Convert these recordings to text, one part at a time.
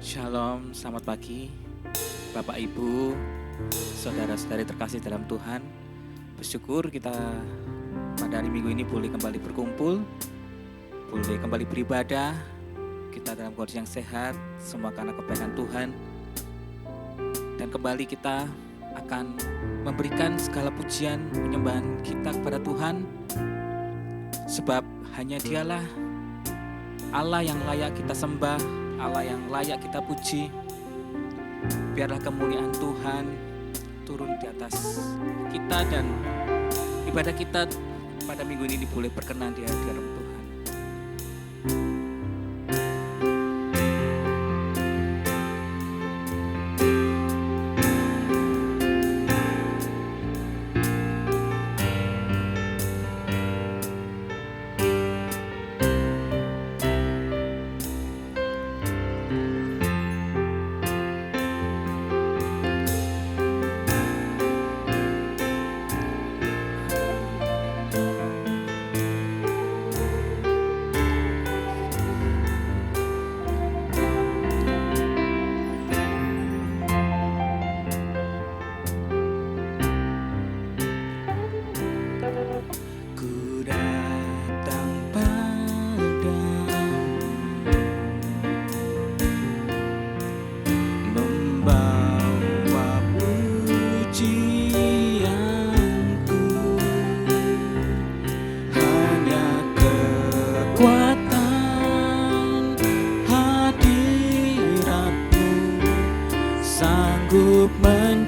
Shalom, selamat pagi Bapak Ibu, saudara-saudari terkasih dalam Tuhan. Bersyukur kita pada hari Minggu ini boleh kembali berkumpul, boleh kembali beribadah. Kita dalam kondisi yang sehat, semua karena kebaikan Tuhan. Dan kembali kita akan memberikan segala pujian, penyembahan kita kepada Tuhan. Sebab hanya Dialah Allah yang layak kita sembah, Allah yang layak kita puji. Biarlah kemuliaan Tuhan turun di atas kita dan ibadah kita pada minggu ini boleh berkenan di hadirat Tuhan.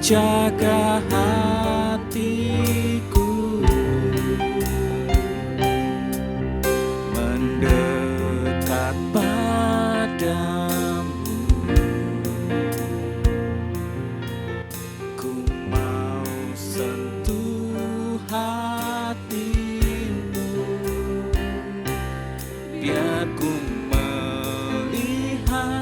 Jaga hatiku, mendekat padamu. Ku mau sentuh hatimu, biar ku melihat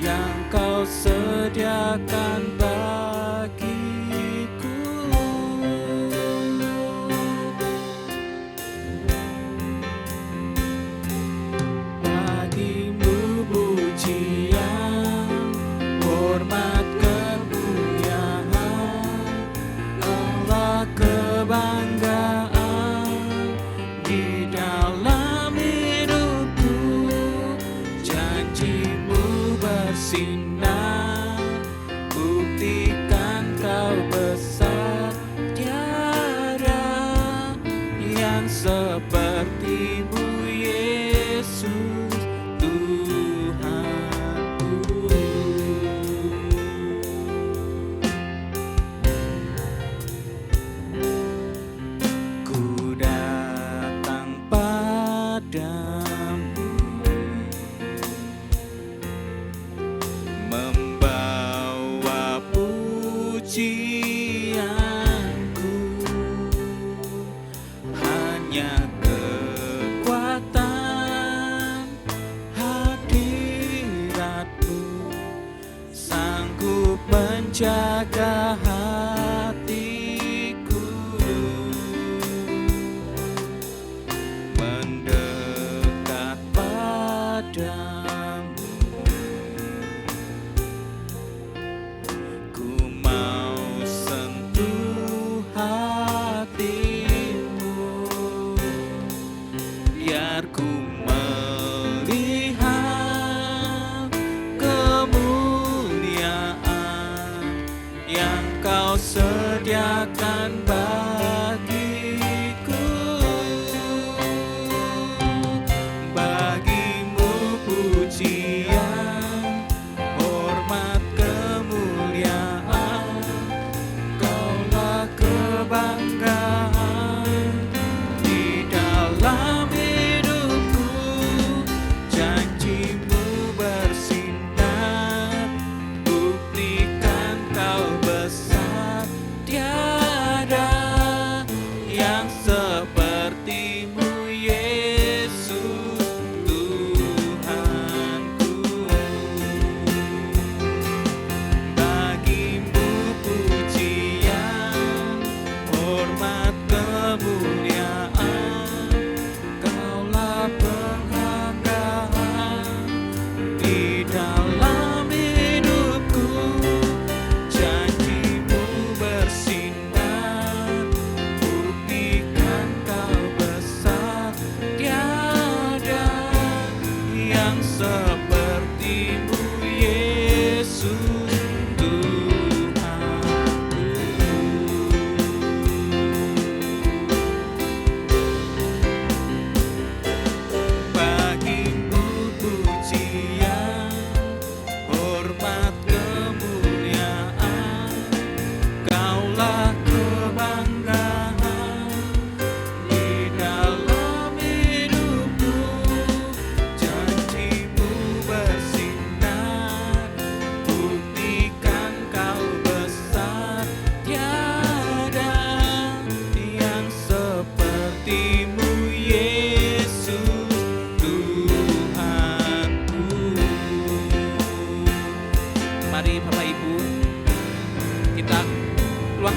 yang Kau sediakan bagiku. Bagimu pujian, hormat, kemuliaan, Allah kebanggaan di dalam hidupku. Janjimu bersinar, buktikan Kau besar. Tiada yang seperti-Mu, Yesus Tuhanku. Ku datang padamu, membawa pujianku, hanya kekuatan hadirat-Mu sanggup menjaga hatiku, mendekat padamu. Ku mau sentuh hatimu, biar ku melihat kemuliaan yang Kau sediakan bagiku. Bagimu pujian, hormat, kemuliaan, Kaulah kebanggaan di dalam hidupku. Janjimu bersinar, buktikan Kau besar. Tiada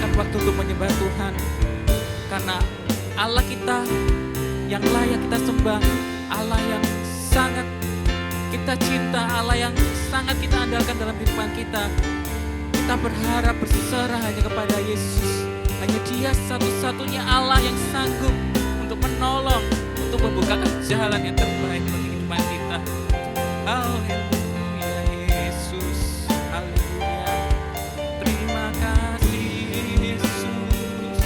menyediakan waktu untuk menyembah Tuhan. Karena Allah kita yang layak kita sembah, Allah yang sangat kita cinta, Allah yang sangat kita andalkan dalam kehidupan kita. Kita berharap berserah hanya kepada Yesus. Hanya Dia satu-satunya Allah yang sanggup untuk menolong, untuk membukakan jalan yang terbaik bagi kehidupan kita. Haleluya Yesus, haleluya. Terima kasih Yesus,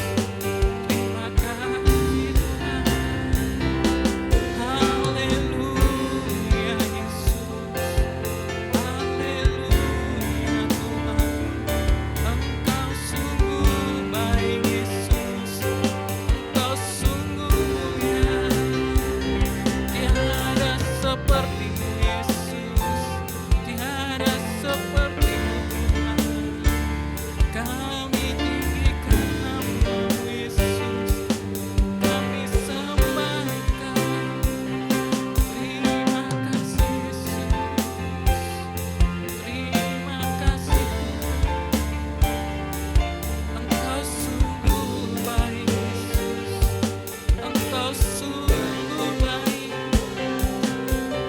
terima kasih Tuhan. Haleluya Yesus, haleluya Tuhan. Engkau sungguh baik Yesus, Engkau sungguh ya. Tiada seperti Yesus, tiada seperti-Mu Tuhan. Kami tinggikan nama-Mu Yesus, kami sembah Engkau. Terima kasih Yesus, terima kasih Tuhan. Engkau sungguh baik Yesus, Engkau sungguh baik.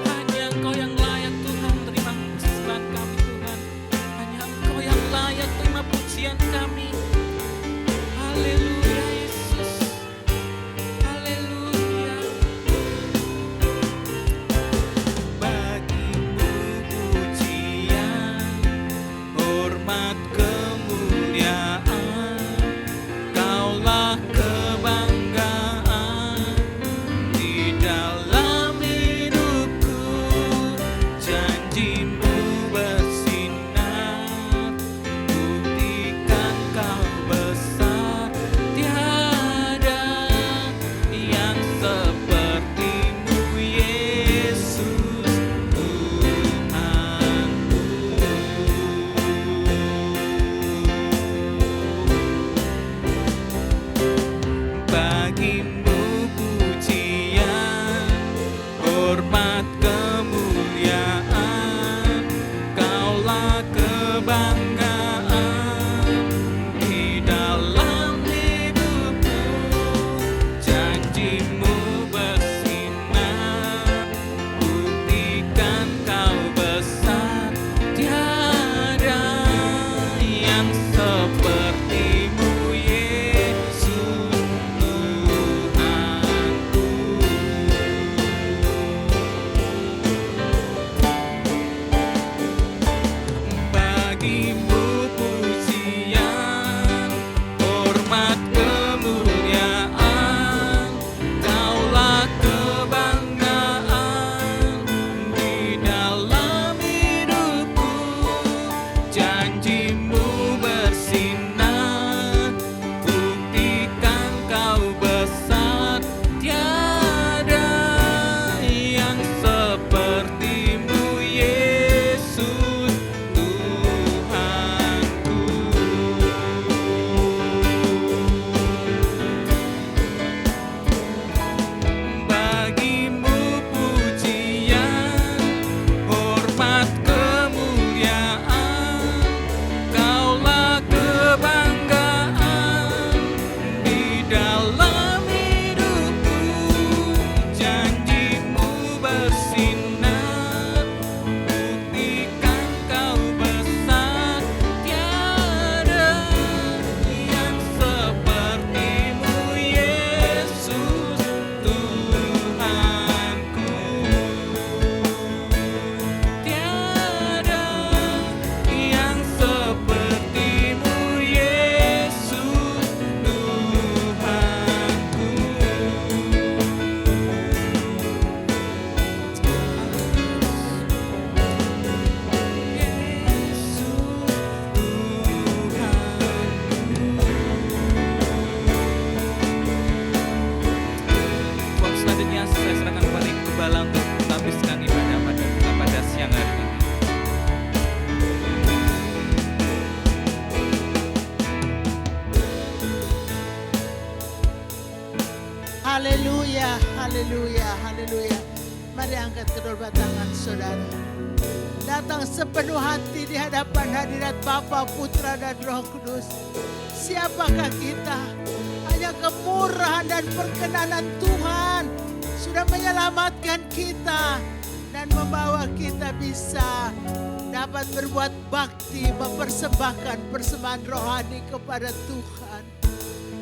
Hanya Engkau yang layak Tuhan terima persembahan kami Tuhan. Hanya Engkau yang layak terima pujian kami. Haleluya Yesus, haleluya. Bagi-Mu pujian, hormat, kemuliaan. Kaulah kebanggaan di dalam hidupku. Janji-Mu bersinar, buktikan Kau besar. Tiada yang seperti-Mu Yesus, Tuhanku. Bagi-Mu pujian, hormat, kemuliaan. Kaulah kebanggaan di dalam hidupku. Janji-Mu bersinar, buktikan Kau besar. Tiada yang seperti-Mu Yesus, Tuhanku. Bagi-Mu pujian, hormat, kemuliaan. Kaulah kebanggaan di dalam hidupku. Janji-Mu bersinar, buktikan Kau besar. Tiada yang seperti-Mu Yesus, Tuhanku. Bagi-Mu pujian, hormat, kemuliaan. Kaulah kebanggaan di dalam hidupku. Janji-Mu bersinar, buktikan Kau besar. Tiada yang seperti-Mu Yesus, Tuhanku. Tiada yang seperti-Mu Yesus, Tuhanku. Selanjutnya saya serahkan kembali gembala untuk menghapuskan ibadah pada siang hari ini. Haleluya, haleluya, haleluya. Mari angkat kedua tangan saudara. datang sepenuh hati di hadapan hadirat Bapa, Putra, dan Roh Kudus. Siapakah kita? Hanya kemurahan dan perkenanan Tuhan sudah menyelamatkan kita dan membawa kita bisa dapat berbuat bakti, mempersembahkan persembahan rohani kepada Tuhan.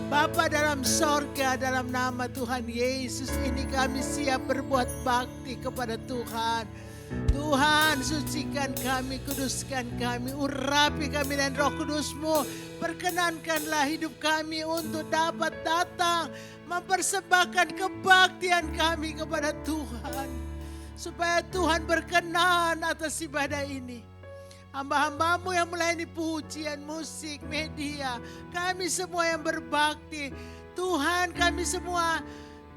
Bapa dalam sorga, dalam nama Tuhan Yesus ini kami siap berbuat bakti kepada Tuhan. Tuhan, sucikan kami, kuduskan kami, urapi kami dan Roh Kudus-Mu. Perkenankanlah hidup kami untuk dapat datang mempersembahkan kebaktian kami kepada Tuhan. Supaya Tuhan berkenan atas ibadah ini. Hamba-hambamu yang melayani pujian, musik, media, kami semua yang berbakti, Tuhan kami semua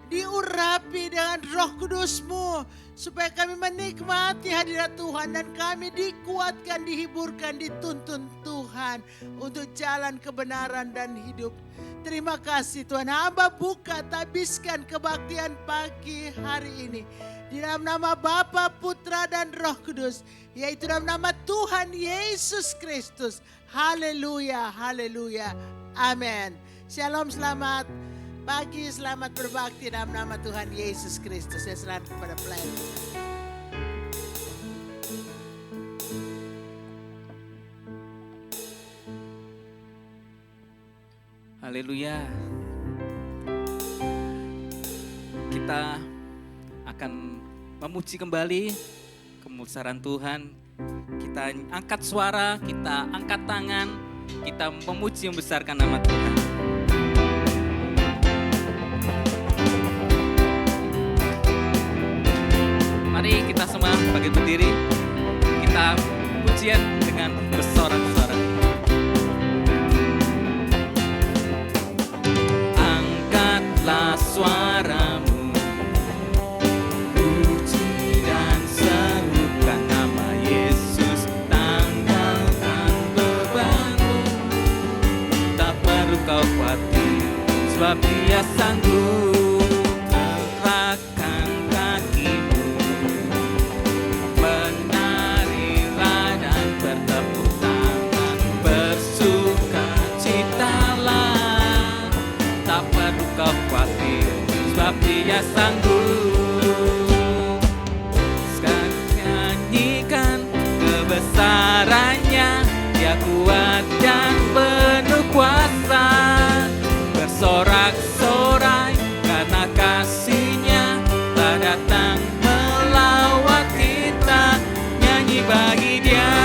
diurapi dengan Roh Kudus-Mu, supaya kami menikmati hadirat Tuhan dan kami dikuatkan, dihiburkan, dituntun Tuhan untuk jalan kebenaran dan hidup. Terima kasih Tuhan, hamba buka, tabiskan kebaktian pagi hari ini. Di dalam nama Bapa, Putra, dan Roh Kudus, yaitu dalam nama Tuhan Yesus Kristus. Haleluya, haleluya, amin. Shalom, selamat pagi, selamat berbakti dalam nama Tuhan Yesus Kristus. Saya serahkan kepada pelayan. Haleluya. Kita akan memuji kembali kebesaran Tuhan. Kita angkat suara, kita angkat tangan, kita memuji membesarkan nama Tuhan. Mari kita semua bagi berdiri, kita pujian dengan bersorak-sorak. Angkatlah suaramu, sebab Dia sanggup gerakkan kakimu. Menarilah dan bertepuk tangan, bersukacitalah. Tak perlu kau khawatir, sebab Dia sanggup. Sekarang nyanyikan kebesarannya, Dia kuat dan penuh kuasa. Sorak-sorai karena kasih-Nya telah datang melawat kita, nyanyi bagi Dia.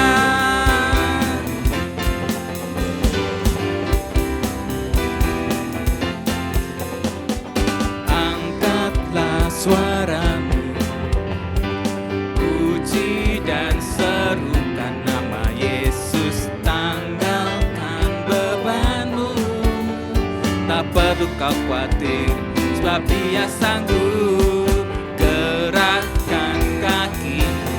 Angkatlah suaramu, puji dan serukan nama Yesus, tanggalkan bebanmu. Tak perlu kau khawatir, sebab Dia sanggup gerakkan kakimu.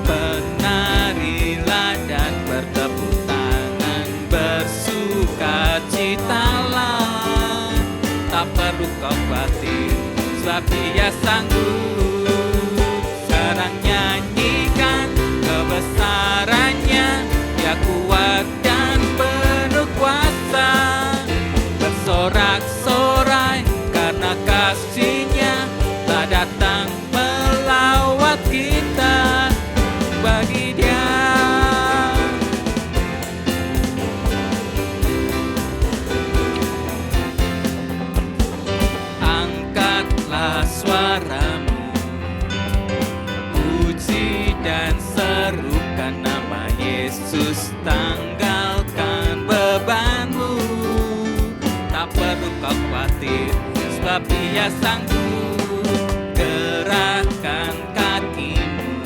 Penarilah dan bertepuk tangan, bersukacitalah. Tak perlu kau khawatir, sebab Dia sanggup. Sekarang nyanyikan kebesarannya, Dia kuat dan penuh kuasa. Bersorak-sorai karena kasih-Nya telah datang melawat kita, bagi Dia. Angkatlah suaramu, puji dan serukan nama Yesus, tanggalkan bebanmu. Tak perlu kau khawatir, sebab Dia sanggup gerakkan kakimu.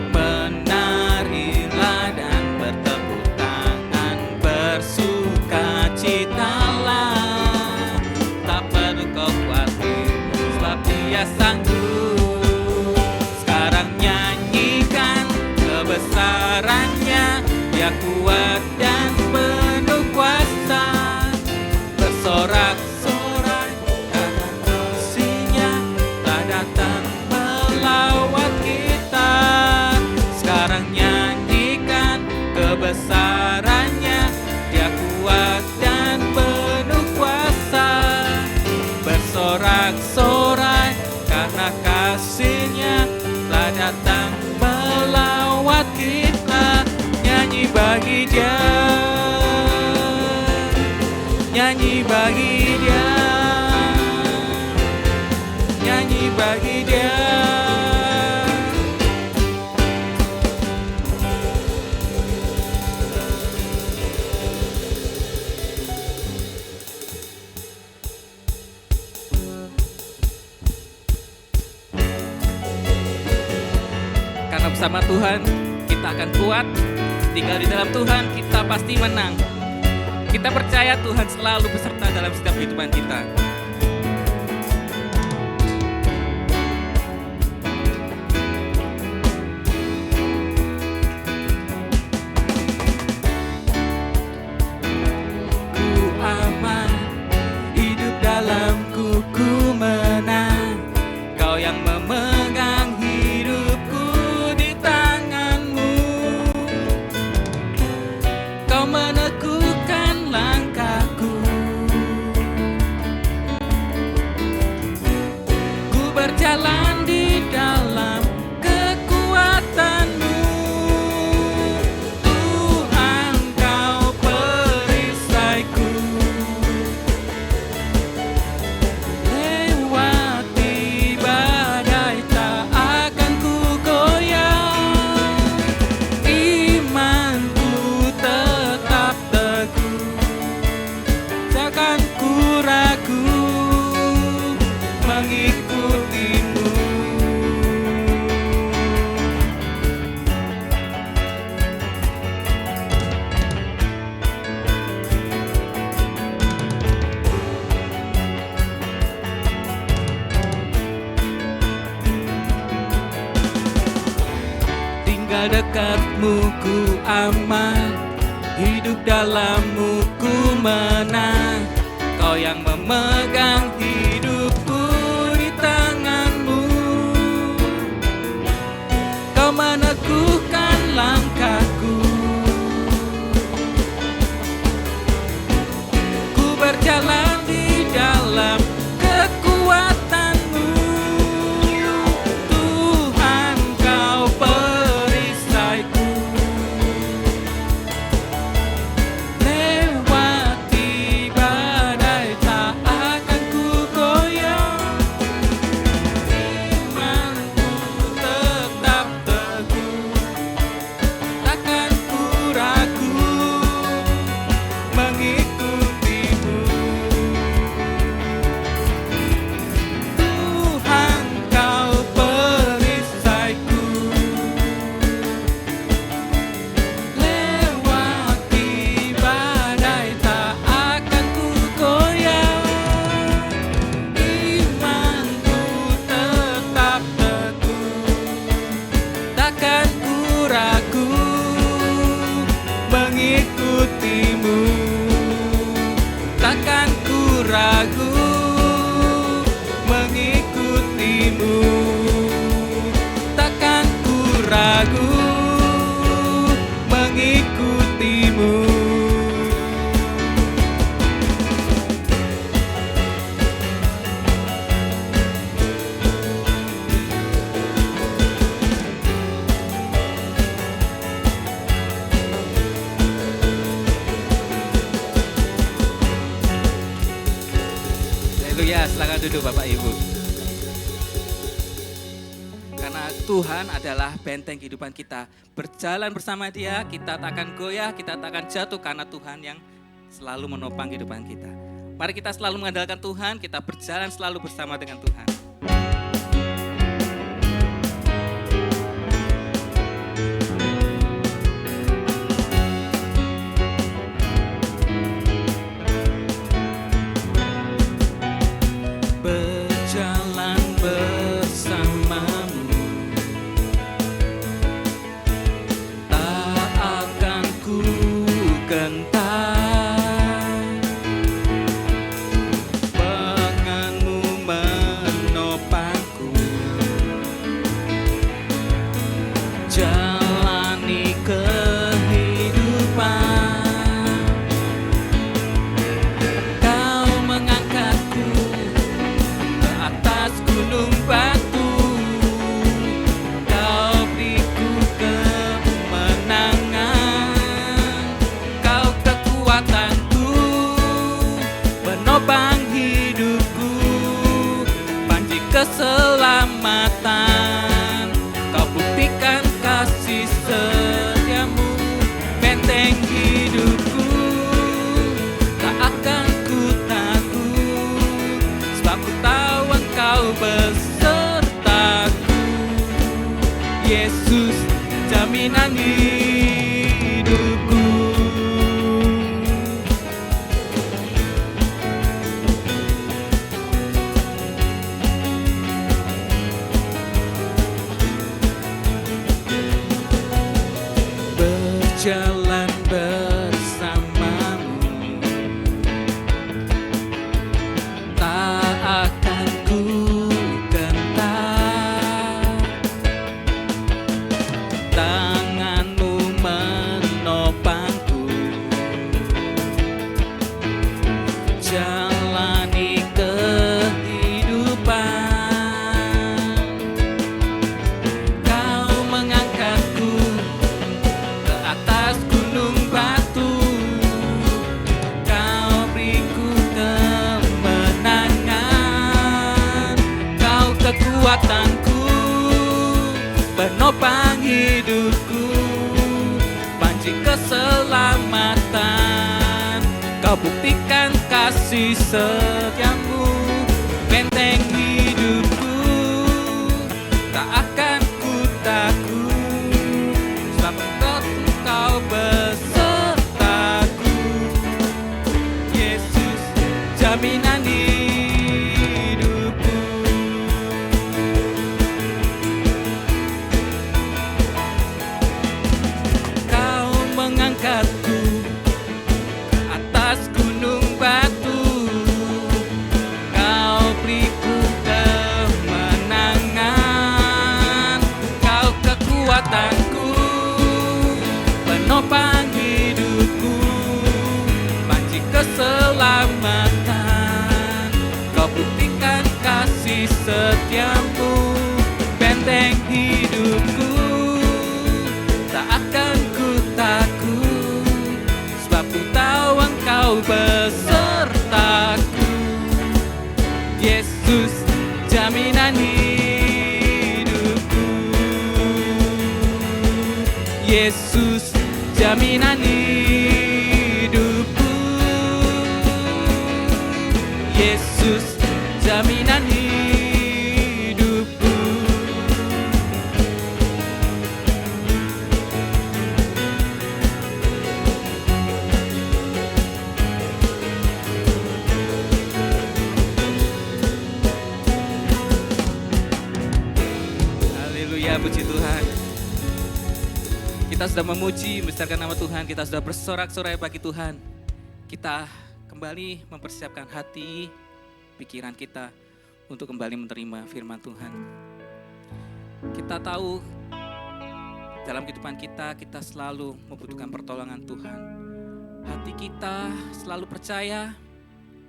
Menarilah dan bertepuk tangan, bersukacitalah. Tak perlu kau khawatir, sebab Dia sanggup. Sekarang nyanyikan kebesarannya, Dia kuat dan penuh kuasa. Sorak-sorai karena nyanyi bagi Dia, nyanyi bagi Dia. Karena bersama Tuhan kita akan kuat, tinggal di dalam Tuhan kita pasti menang. Kita percaya Tuhan selalu beserta dalam setiap kehidupan kita. Ku aman, hidup dalamku ku menang. Kau yang memegang hidupku di tanganmu. Kau meneguhkan langkahku. Ku berjalan di dalam kekuatan-Mu. Tuhan, Kau perisaiku. Lewati badai tak akan ku goyah. Imanku tetap teguh, takkan ku ragu mengikuti-Mu. Tinggal dekat-Mu ku aman, hidup dalam-Mu ku menang. Kau yang memegang hidupku di tangan-Mu. Kau meneguhkan langkahku. Ku berjalan di dalam kekuatan-Mu. Tuhan, Kau perisaiku. Lewati badai tak akan ku goyah. Imanku tetap teguh, takkan ku ragu mengikuti-Mu. Tuhan, Kau perisaiku. Lewati badai tak akan ku goyah. Imanku tetap teguh, takkan ku ragu mengikuti-Mu. Takkan ku ragu mengikuti-Mu. Takkan ku ragu mengikuti-Mu. Haleluya, silakan duduk Bapak Ibu. Karena Tuhan adalah benteng kehidupan kita. Berjalan bersama Dia, kita tak akan goyah, kita tak akan jatuh karena Tuhan yang selalu menopang kehidupan kita. Mari kita selalu mengandalkan Tuhan, kita berjalan selalu bersama dengan Tuhan. Berjalan bersama-Mu, tak akan ku gentar. Tangan-Mu buktikan kasih setiamu, benteng hidupku. Tak akan ku takut, sebab Engkau besertaku. Yesus, jaminan hidupku. Kau mengangkatku ke atas gunung batu, Kau beriku kemenangan. Kau kekuatanku, penopang hidupku, panci keselamatan. Kau buktikan kasih setiamu, benteng hidupku. Tak akan ku takut, sebab ku tahu Engkau besertaku. Yesus, jaminan hidupku. Yesus, jaminan hidupku. Yesus, jaminan hidupku. Haleluya, puji Tuhan. Kita sudah memuji, membesarkan nama Tuhan. Kita sudah bersorak-sorai bagi Tuhan. Kita kembali mempersiapkan hati, pikiran kita untuk kembali menerima firman Tuhan. Kita tahu dalam kehidupan kita selalu membutuhkan pertolongan Tuhan. Hati kita selalu percaya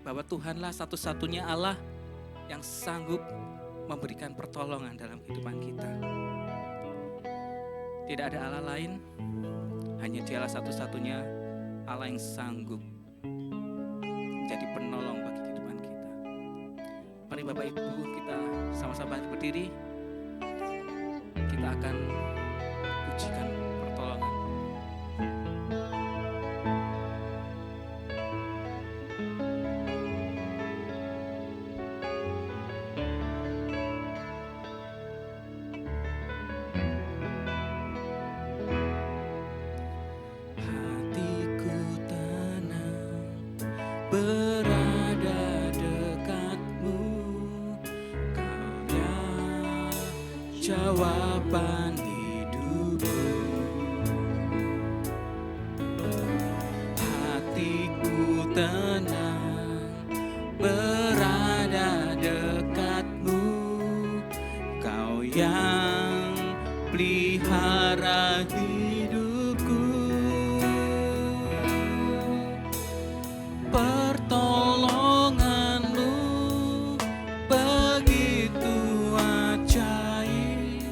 bahwa Tuhanlah satu-satunya Allah yang sanggup memberikan pertolongan dalam kehidupan kita. Tidak ada Allah lain, hanya Dialah satu-satunya Allah yang sanggup menjadi penolong bagi kehidupan kita. Mari Bapak Ibu, kita sama-sama berdiri. Kita akan pujikan pertolongan. Berada dekatmu, Kau yang jawaban hidupku. Hatiku tenang, berada dekatmu, Kau yang pelihara hidupku. Pertolonganmu begitu ajaib,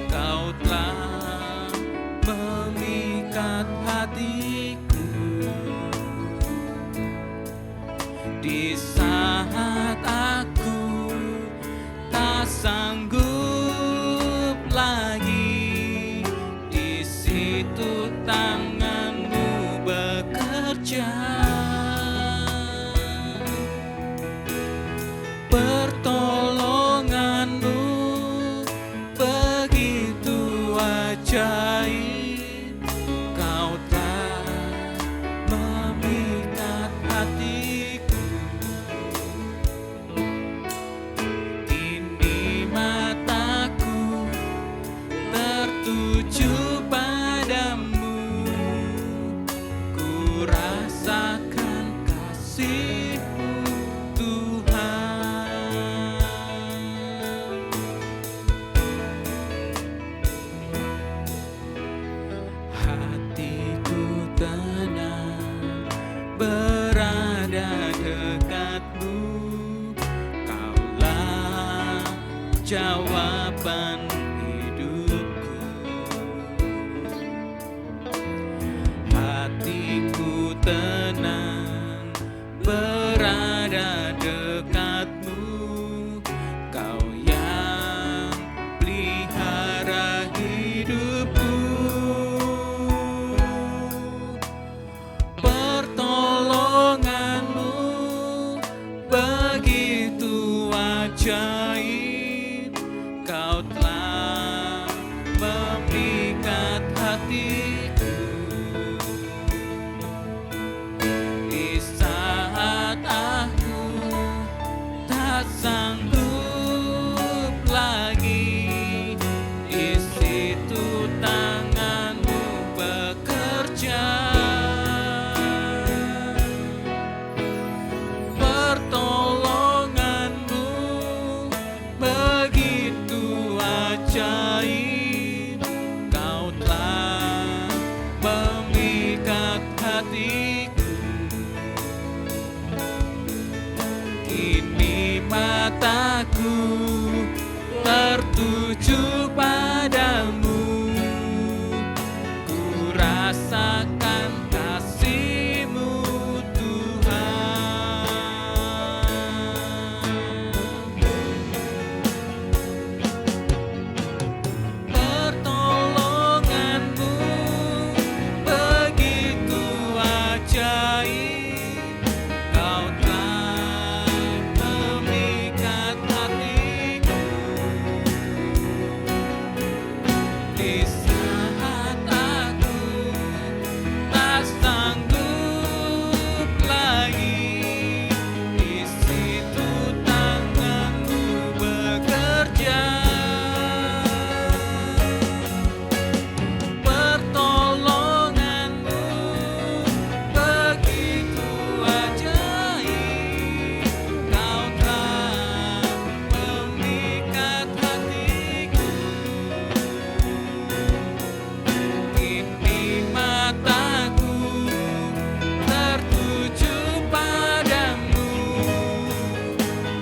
Kau telah memikat hatiku. Di saat aku tak sanggup lagi, di situ tanganmu bekerja. Pertolonganmu begitu ajaib, Kau telah memikat hatiku. Kini mataku tertuju padamu, ku rasakan kasih-Mu Tuhan. Hatiku tenang, berada dekatmu, Kaulah jawaban hidupku. Hatiku tenang, berada dekatmu, Kau yang pelihara hidupku. Pertolongan ajaib, Kau telah memikat hatiku. Di saat aku tak sanggup lagi, di situ tanganmu bekerja. Pertolonganmu begitu ajaib, Kau telah memikat hatiku. Kini mataku tertuju padamu, ku rasakan kasih-Mu Tuhan. Pertolongan-Mu begitu ajaib, Kau telah memikat hatiku. Di saat aku tak sanggup lagi, di situ tangan-Mu bekerja. Pertolongan-Mu begitu ajaib, Kau telah memikat hatiku. Kini mataku tertuju padamu,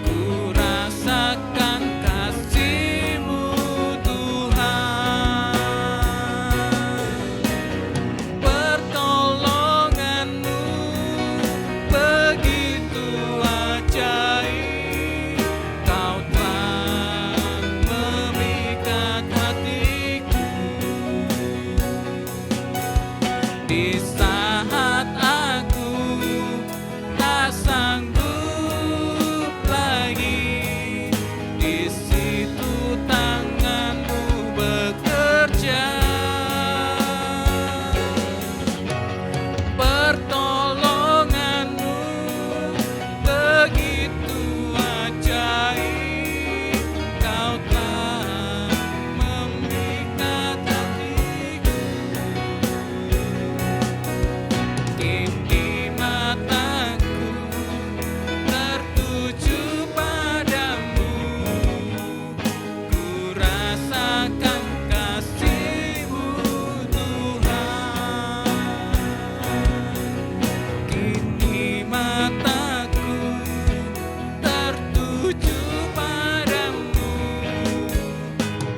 ku rasakan kasih-Mu Tuhan. Pertolongan-Mu begitu ajaib, Kau telah memikat hatiku. Di saat aku tak sanggup lagi, di situ tangan-Mu bekerja. Pertolongan-Mu begitu ajaib, Kau telah memikat hatiku. Kini mataku tertuju padamu, ku rasakan kasih-Mu Tuhan. Kini mataku tertuju padamu,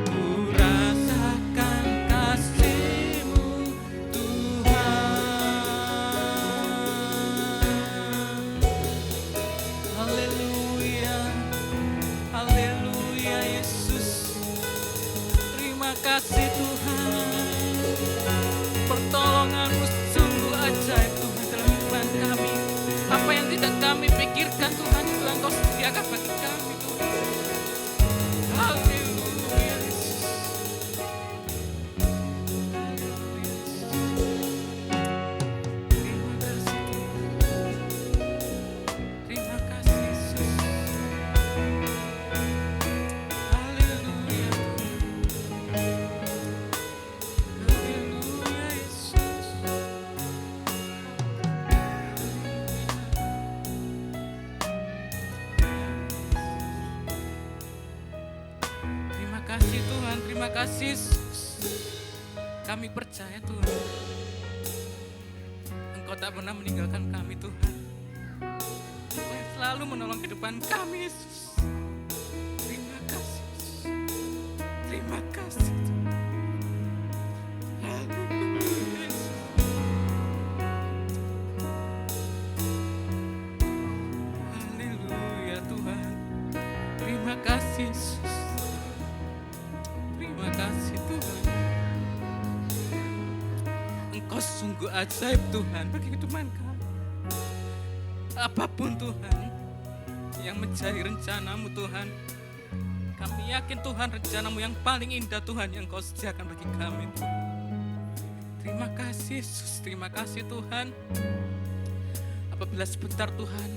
ku rasakan kasih-Mu Tuhan. Haleluya, haleluya Yesus. Terima kasih Tuhan. Pertolongan-Mu sungguh ajaib Tuhan dalam kehidupan kami. Apa yang tidak kami pikirkan Tuhan, itu Engkau sediakan bagi kami Tuhan. Haleluya Yesus. Haleluya Yesus. Terima kasih Tuhan. Terima kasih Yesus. Haleluya Tuhan. Haleluya Yesus. Terima kasih Tuhan, terima kasih Yesus. Kami percaya Tuhan, Engkau tak pernah meninggalkan kami Tuhan. Engkau yang selalu menolong kehidupan kami Yesus. Terima kasih Yesus. Terima kasih Tuhan. Haleluya Yesus. Haleluya Tuhan. Terima kasih Yesus. Terima kasih Tuhan. Engkau sungguh ajaib Tuhan bagi kehidupan kami. Apapun Tuhan yang menjadi rencanamu Tuhan. Kami yakin Tuhan rencanamu yang paling indah Tuhan yang Kau sediakan bagi kami Tuhan. Terima kasih Yesus, terima kasih Tuhan. Apabila sebentar Tuhan,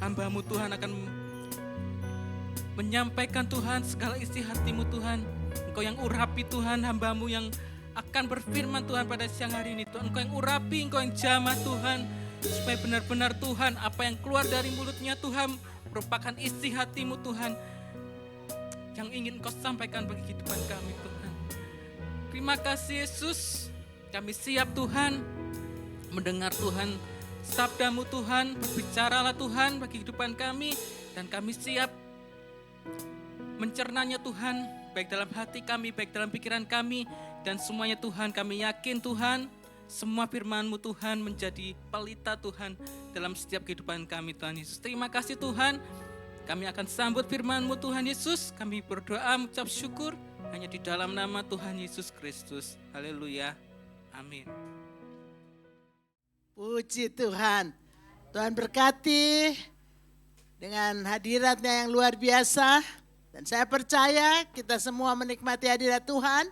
hamba-Mu Tuhan akan menyampaikan Tuhan segala isi hati-Mu Tuhan. Engkau yang urapi Tuhan hamba-Mu yang akan berfirman Tuhan pada siang hari ini Tuhan. Engkau yang urapi, Engkau yang jamah Tuhan. Supaya benar-benar Tuhan apa yang keluar dari mulutnya Tuhan merupakan isi hati-Mu Tuhan. Yang ingin Engkau sampaikan bagi kehidupan kami Tuhan. Terima kasih Yesus. Kami siap Tuhan mendengar Tuhan sabda-Mu Tuhan. Berbicaralah Tuhan bagi kehidupan kami. Dan kami siap mencernanya Tuhan, baik dalam hati kami, baik dalam pikiran kami, dan semuanya Tuhan, kami yakin Tuhan, semua firman-Mu Tuhan menjadi pelita Tuhan dalam setiap kehidupan kami Tuhan Yesus. Terima kasih Tuhan, kami akan sambut firman-Mu Tuhan Yesus, kami berdoa mengucap syukur hanya di dalam nama Tuhan Yesus Kristus. Haleluya, amin. Puji Tuhan. Tuhan berkati dengan hadiratnya yang luar biasa. Dan saya percaya kita semua menikmati hadirat Tuhan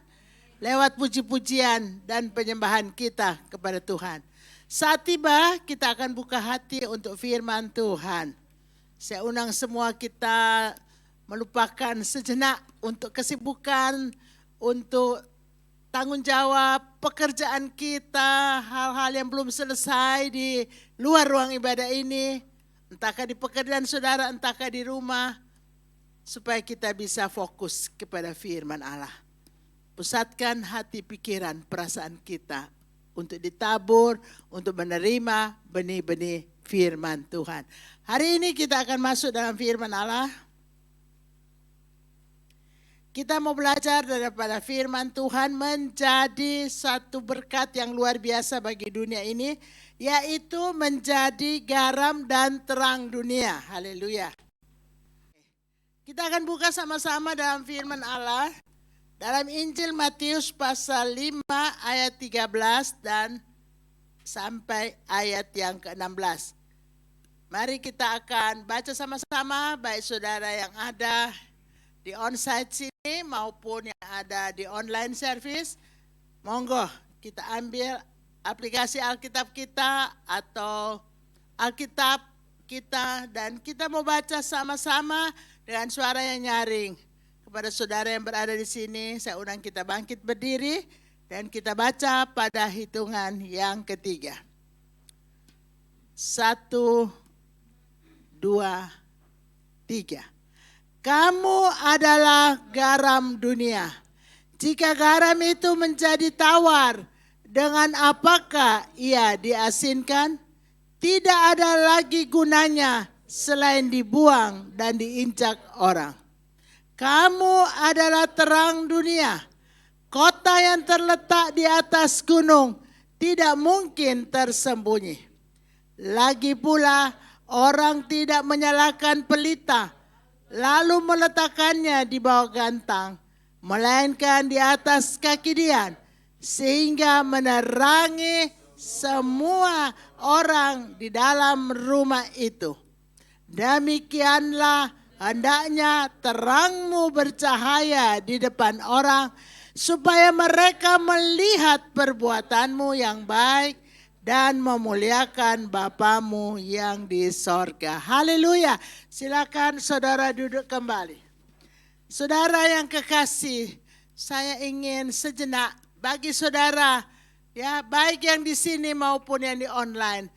lewat puji-pujian dan penyembahan kita kepada Tuhan. Saat tiba kita akan buka hati untuk firman Tuhan. Saya undang semua kita melupakan sejenak untuk kesibukan, untuk tanggung jawab, pekerjaan kita, hal-hal yang belum selesai di luar ruang ibadah ini. Entahkah di pekerjaan saudara, entahkah di rumah. Supaya kita bisa fokus kepada firman Allah. Pusatkan hati, pikiran, perasaan kita untuk ditabur, untuk menerima benih-benih firman Tuhan. Hari ini kita akan masuk dalam firman Allah. Kita mau belajar daripada firman Tuhan menjadi satu berkat yang luar biasa bagi dunia ini, yaitu menjadi garam dan terang dunia. Haleluya. Kita akan buka sama-sama dalam firman Allah. Dalam Injil Matius pasal 5 ayat 13 dan sampai ayat yang ke-16. Mari kita akan baca sama-sama, baik saudara yang ada di onsite sini maupun yang ada di online service. Monggo kita ambil aplikasi Alkitab kita atau Alkitab kita dan kita mau baca sama-sama dengan suara yang nyaring. Kepada saudara yang berada di sini, saya undang kita bangkit berdiri dan kita baca pada hitungan yang ketiga. 1, 2, 3. Kamu adalah garam dunia. Jika garam itu menjadi tawar, dengan apakah ia diasinkan? Tidak ada lagi gunanya selain dibuang dan diinjak orang. Kamu adalah terang dunia. Kota yang terletak di atas gunung tidak mungkin tersembunyi. Lagi pula orang tidak menyalakan pelita lalu meletakkannya di bawah gantang, melainkan di atas kaki dian, sehingga menerangi semua orang di dalam rumah itu. Demikianlah hendaknya terangmu bercahaya di depan orang, supaya mereka melihat perbuatanmu yang baik dan memuliakan Bapamu yang di sorga. Haleluya. Silakan saudara duduk kembali. Saudara yang kekasih, saya ingin sejenak bagi saudara, ya baik yang di sini maupun yang di online,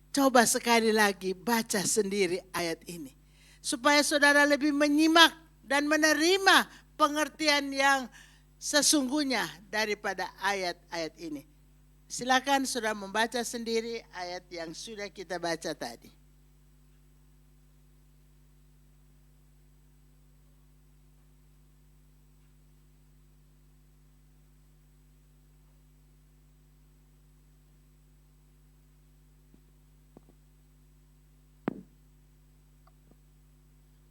coba sekali lagi baca sendiri ayat ini. Supaya saudara lebih menyimak dan menerima pengertian yang sesungguhnya daripada ayat-ayat ini. Silakan saudara membaca sendiri ayat yang sudah kita baca tadi.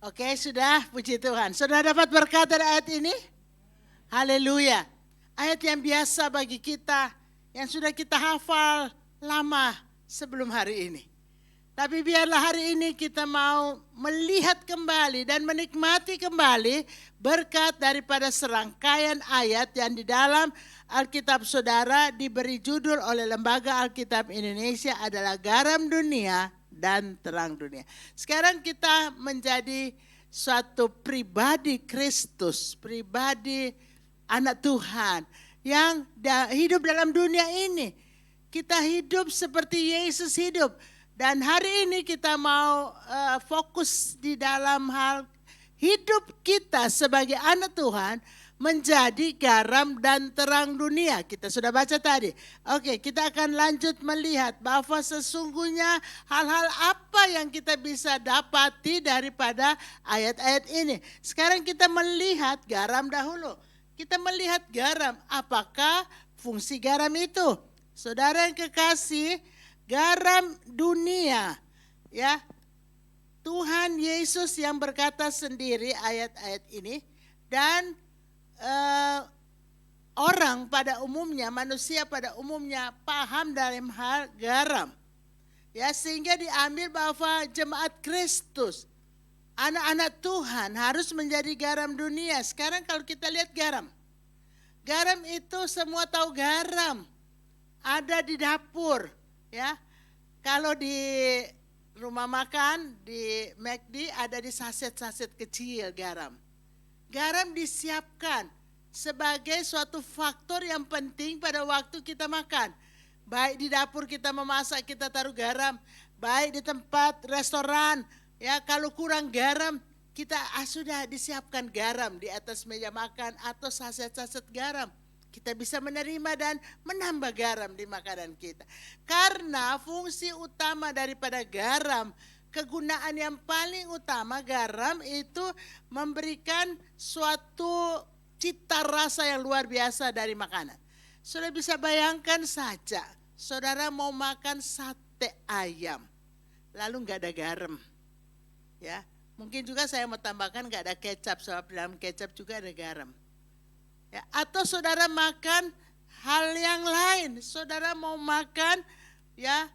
Oke, sudah, puji Tuhan. Saudara dapat berkat dari ayat ini? Haleluya. Ayat yang biasa bagi kita, yang sudah kita hafal lama sebelum hari ini. Tapi biarlah hari ini kita mau melihat kembali dan menikmati kembali berkat daripada serangkaian ayat yang di dalam Alkitab saudara diberi judul oleh Lembaga Alkitab Indonesia adalah Garam Dunia dan Terang Dunia. Sekarang kita menjadi suatu pribadi Kristus, pribadi anak Tuhan yang hidup dalam dunia ini. Kita hidup seperti Yesus hidup. Dan hari ini kita mau fokus di dalam hal hidup kita sebagai anak Tuhan menjadi garam dan terang dunia. Kita sudah baca tadi. Oke, kita akan lanjut melihat bahwa sesungguhnya hal-hal apa yang kita bisa dapati daripada ayat-ayat ini. Sekarang kita melihat garam dahulu. Kita melihat garam, apakah fungsi garam itu? Saudara yang kekasih, garam dunia, ya. Tuhan Yesus yang berkata sendiri ayat-ayat ini, dan orang pada umumnya, manusia pada umumnya paham dalam hal garam. Ya, sehingga diambil bahwa jemaat Kristus, anak-anak Tuhan harus menjadi garam dunia. Sekarang kalau kita lihat garam. Garam itu semua tahu garam. Ada di dapur, ya. Kalau di rumah makan, di McD ada di saset-saset kecil garam. Garam disiapkan sebagai suatu faktor yang penting pada waktu kita makan. Baik di dapur kita memasak, kita taruh garam. Baik di tempat restoran, ya, kalau kurang garam, kita sudah disiapkan garam di atas meja makan atau saset-saset garam. Kita bisa menerima dan menambah garam di makanan kita. Karena fungsi utama daripada garam, kegunaan yang paling utama garam itu memberikan suatu cita rasa yang luar biasa dari makanan. Saudara bisa bayangkan saja, saudara mau makan sate ayam, lalu nggak ada garam, ya. Mungkin juga saya mau tambahkan nggak ada kecap, sebab dalam kecap juga ada garam. Ya, atau saudara makan hal yang lain, saudara mau makan, ya,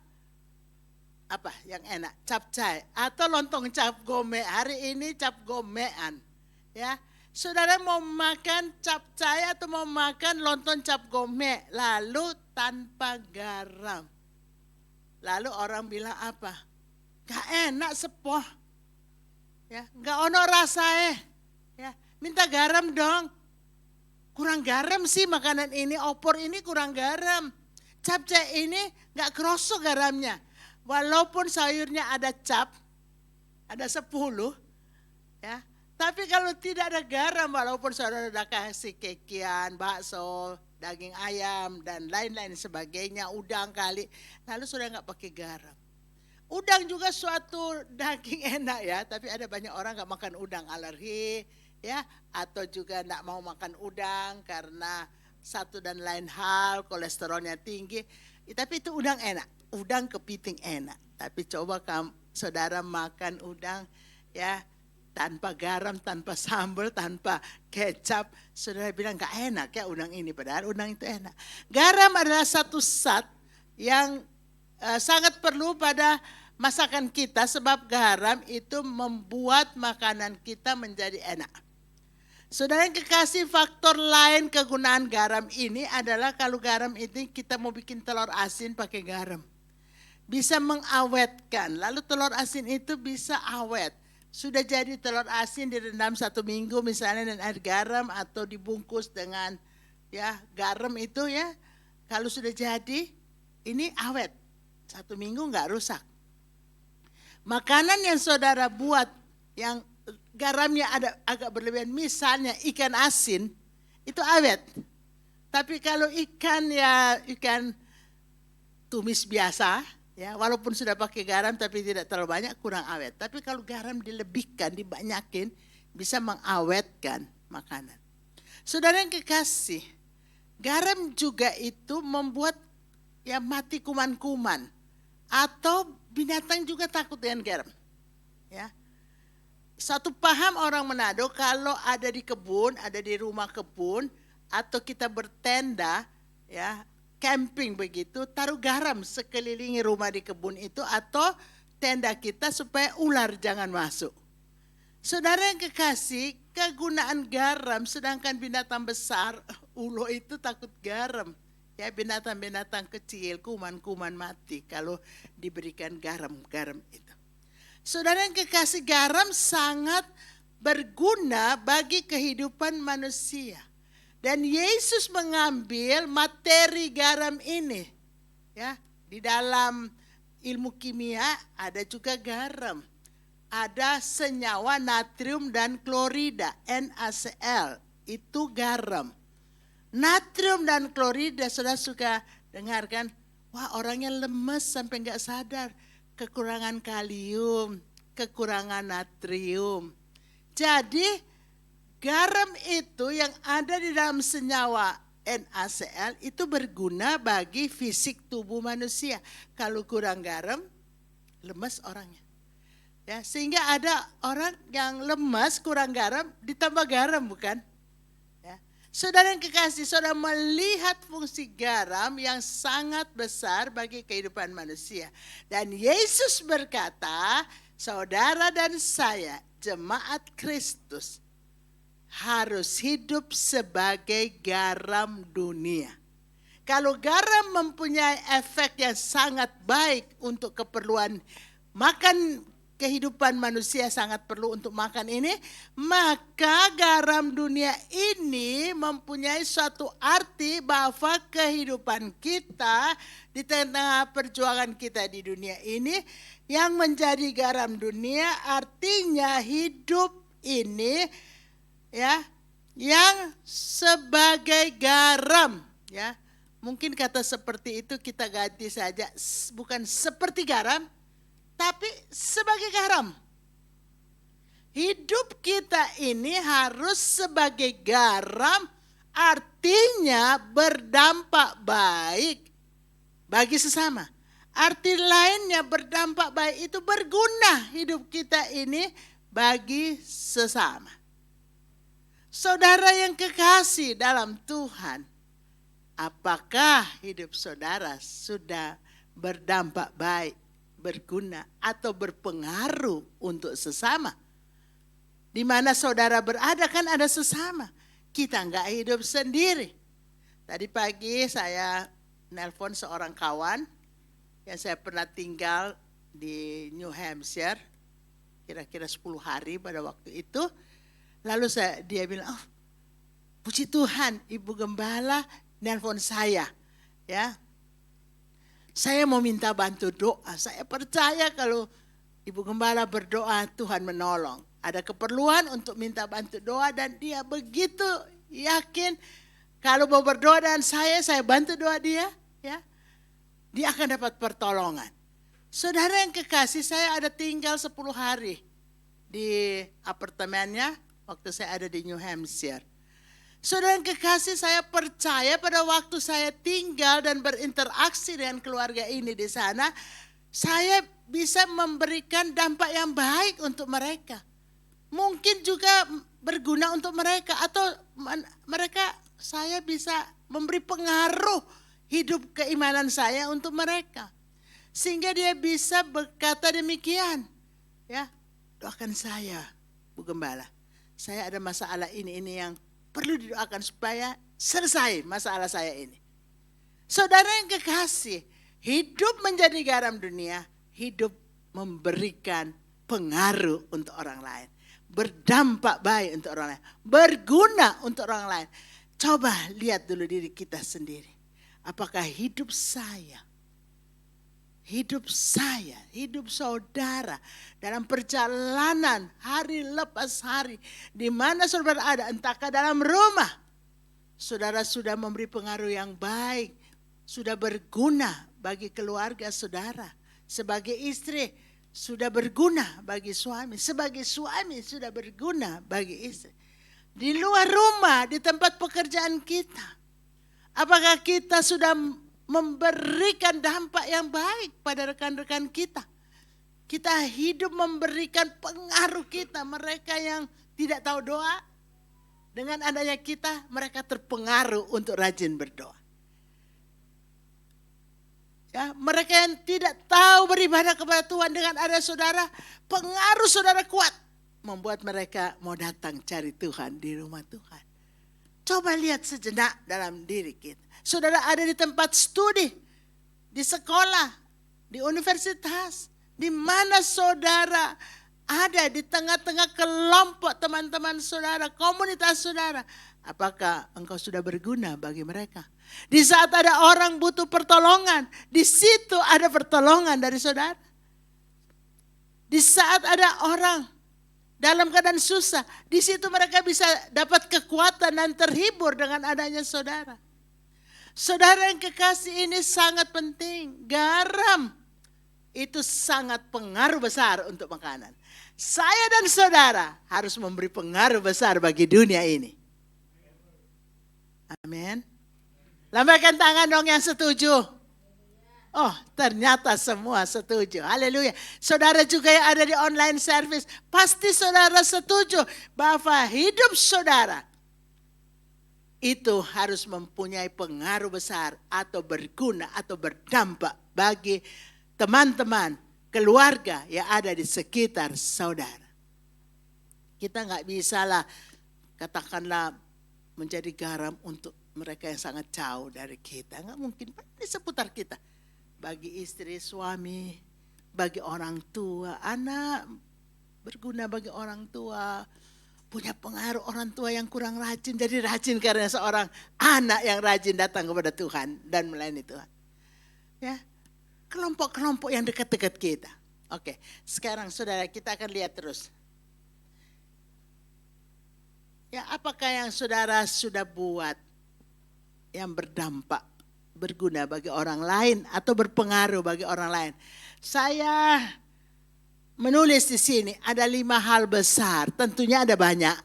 apa yang enak, capcay atau lontong cap gome. Hari ini cap gomean, ya. Saudara mau makan capcay atau mau makan lontong cap gome, lalu tanpa garam. Lalu orang bilang apa? Gak enak sepoh, ya, gak ono rasae, ya, minta garam dong. Kurang garam sih makanan ini, opor ini kurang garam. Capcay ini gak kerosok garamnya. Walaupun sayurnya ada cap, ada 10, ya. Tapi kalau tidak ada garam, walaupun saudara sudah kasih kekian, bakso, daging ayam, dan lain-lain sebagainya, udang kali, lalu sudah gak pakai garam. Udang juga suatu daging enak, ya, tapi ada banyak orang gak makan udang, alergi, ya, atau juga tidak mau makan udang karena satu dan lain hal, kolesterolnya tinggi. Tapi itu udang enak, udang kepiting enak. Tapi coba saudara makan udang, ya, tanpa garam, tanpa sambal, tanpa kecap, saudara bilang gak enak ya udang ini, padahal udang itu enak. Garam adalah satu zat yang sangat perlu pada masakan kita, sebab garam itu membuat makanan kita menjadi enak. Saudara yang kekasih, faktor lain kegunaan garam ini adalah kalau garam ini kita mau bikin telur asin pakai garam. Bisa mengawetkan, lalu telur asin itu bisa awet. Sudah jadi telur asin direndam 1 minggu misalnya dengan air garam atau dibungkus dengan, ya, garam itu, ya. Kalau sudah jadi, ini awet. 1 minggu nggak rusak. Makanan yang saudara buat yang garamnya ada agak berlebihan, misalnya ikan asin, itu awet. Tapi kalau ikan, ya, ikan tumis biasa, ya, walaupun sudah pakai garam tapi tidak terlalu banyak, kurang awet. Tapi kalau garam dilebihkan, dibanyakin, bisa mengawetkan makanan. Saudara yang kekasih, garam juga itu membuat, ya, mati kuman-kuman. Atau binatang juga takut dengan garam, ya. Satu paham orang Manado, kalau ada di kebun, ada di rumah kebun, atau kita bertenda, ya, camping begitu, taruh garam sekelilingi rumah di kebun itu, atau tenda kita supaya ular jangan masuk. Saudara yang kekasih, kegunaan garam, sedangkan binatang besar, ulo itu takut garam. Ya, binatang-binatang kecil, kuman-kuman mati kalau diberikan garam itu. Saudara yang kekasih, garam sangat berguna bagi kehidupan manusia. Dan Yesus mengambil materi garam ini. Ya, di dalam ilmu kimia ada juga garam. Ada senyawa natrium dan klorida, NaCl, itu garam. Natrium dan klorida, saudara suka dengarkan, wah orangnya lemes sampai nggak sadar, kekurangan kalium, kekurangan natrium. Jadi garam itu yang ada di dalam senyawa NaCl itu berguna bagi fisik tubuh manusia. Kalau kurang garam, lemes orangnya. Ya, sehingga ada orang yang lemas, kurang garam, ditambah garam bukan? Saudara yang kekasih, saudara melihat fungsi garam yang sangat besar bagi kehidupan manusia. Dan Yesus berkata, saudara dan saya, jemaat Kristus, harus hidup sebagai garam dunia. Kalau garam mempunyai efek yang sangat baik untuk keperluan makan, kehidupan manusia sangat perlu untuk makan ini, maka garam dunia ini mempunyai suatu arti bahwa kehidupan kita di tengah perjuangan kita di dunia ini yang menjadi garam dunia, artinya hidup ini ya yang sebagai garam ya. Mungkin kata seperti itu kita ganti saja, bukan seperti garam, tapi sebagai garam. Hidup kita ini harus sebagai garam, artinya berdampak baik bagi sesama. Arti lainnya berdampak baik itu berguna hidup kita ini bagi sesama. Saudara yang kekasih dalam Tuhan, apakah hidup saudara sudah berdampak baik, berguna atau berpengaruh untuk sesama? Di mana saudara berada kan ada sesama. Kita enggak hidup sendiri. Tadi pagi saya nelpon seorang kawan yang saya pernah tinggal di New Hampshire kira-kira 10 hari pada waktu itu. Lalu dia bilang, oh, puji Tuhan Ibu Gembala nelpon saya, ya. Saya mau minta bantu doa. Saya percaya kalau Ibu Gembala berdoa Tuhan menolong. Ada keperluan untuk minta bantu doa dan dia begitu yakin kalau mau berdoa dan saya bantu doa dia, ya. Dia akan dapat pertolongan. Saudara yang kekasih, saya ada tinggal 10 hari di apartemennya waktu saya ada di New Hampshire. Saudara yang kekasih, saya percaya pada waktu saya tinggal dan berinteraksi dengan keluarga ini di sana, saya bisa memberikan dampak yang baik untuk mereka. Mungkin juga berguna untuk mereka atau saya bisa memberi pengaruh hidup keimanan saya untuk mereka. Sehingga dia bisa berkata demikian, ya, doakan saya, Bu Gembala. Saya ada masalah ini yang perlu didoakan supaya selesai masalah saya ini. Saudara yang kekasih, hidup menjadi garam dunia, hidup memberikan pengaruh untuk orang lain. Berdampak baik untuk orang lain. Berguna untuk orang lain. Coba lihat dulu diri kita sendiri. Apakah hidup saya, hidup saudara dalam perjalanan hari lepas hari, di mana saudara ada, entahkah dalam rumah, saudara sudah memberi pengaruh yang baik, sudah berguna bagi keluarga saudara, sebagai istri sudah berguna bagi suami, sebagai suami sudah berguna bagi istri, di luar rumah, di tempat pekerjaan kita, apakah kita sudah memberikan dampak yang baik pada rekan-rekan kita. Kita hidup memberikan pengaruh kita. Mereka yang tidak tahu doa, dengan adanya kita, mereka terpengaruh untuk rajin berdoa. Ya, mereka yang tidak tahu beribadah kepada Tuhan, dengan ada saudara, pengaruh saudara kuat membuat mereka mau datang cari Tuhan di rumah Tuhan. Coba lihat sejenak dalam diri kita. Saudara ada di tempat studi, di sekolah, di universitas, di mana saudara ada di tengah-tengah kelompok teman-teman saudara, komunitas saudara. Apakah engkau sudah berguna bagi mereka? Di saat ada orang butuh pertolongan, di situ ada pertolongan dari saudara. Di saat ada orang dalam keadaan susah, di situ mereka bisa dapat kekuatan dan terhibur dengan adanya saudara. Saudara yang kekasih, ini sangat penting. Garam itu sangat pengaruh besar untuk makanan. Saya dan saudara harus memberi pengaruh besar bagi dunia ini. Amin. Lambaikan tangan dong yang setuju. Oh, ternyata semua setuju. Haleluya. Saudara juga yang ada di online service, pasti saudara setuju bahwa hidup saudara itu harus mempunyai pengaruh besar atau berguna atau berdampak bagi teman-teman, keluarga yang ada di sekitar saudara. Kita nggak bisa lah katakanlah menjadi garam untuk mereka yang sangat jauh dari kita. Nggak mungkin, di seputar kita. Bagi istri, suami, bagi orang tua, anak, berguna bagi orang tua. Punya pengaruh orang tua yang kurang rajin, jadi rajin karena seorang anak yang rajin datang kepada Tuhan dan melayani Tuhan. Ya, kelompok-kelompok yang dekat-dekat kita. Oke, sekarang saudara kita akan lihat terus. Ya, apakah yang saudara sudah buat yang berdampak, berguna bagi orang lain atau berpengaruh bagi orang lain? Saya menulis di sini ada 5 hal besar, tentunya ada banyak.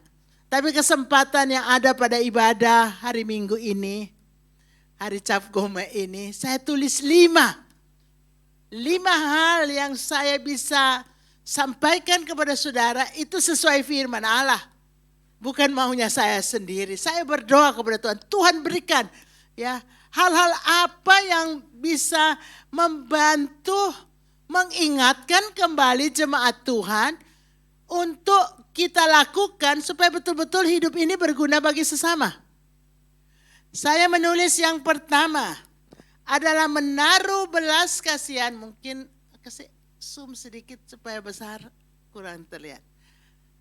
Tapi kesempatan yang ada pada ibadah hari Minggu ini, hari Cap Gome ini, saya tulis 5 hal yang saya bisa sampaikan kepada saudara itu sesuai firman Allah. Bukan maunya saya sendiri. Saya berdoa kepada Tuhan. Tuhan berikan ya hal-hal apa yang bisa membantu mengingatkan kembali jemaat Tuhan untuk kita lakukan supaya betul-betul hidup ini berguna bagi sesama. Saya menulis yang pertama adalah menaruh belas kasihan. Mungkin kasih zoom sedikit supaya besar, kurang terlihat.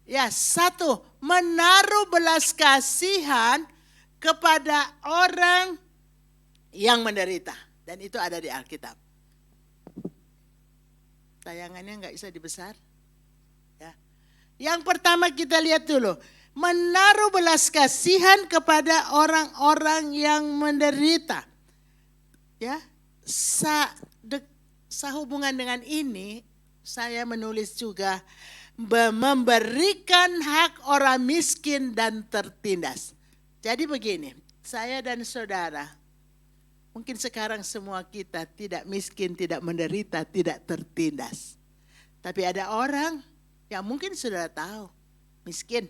Ya, 1, menaruh belas kasihan kepada orang yang menderita. Dan itu ada di Alkitab. Tayangannya nggak bisa dibesar. Ya. Yang pertama kita lihat dulu. Menaruh belas kasihan kepada orang-orang yang menderita. Ya, sehubungan dengan ini, saya menulis juga memberikan hak orang miskin dan tertindas. Jadi begini, saya dan saudara, mungkin sekarang semua kita tidak miskin, tidak menderita, tidak tertindas. Tapi ada orang yang mungkin saudara tahu, miskin,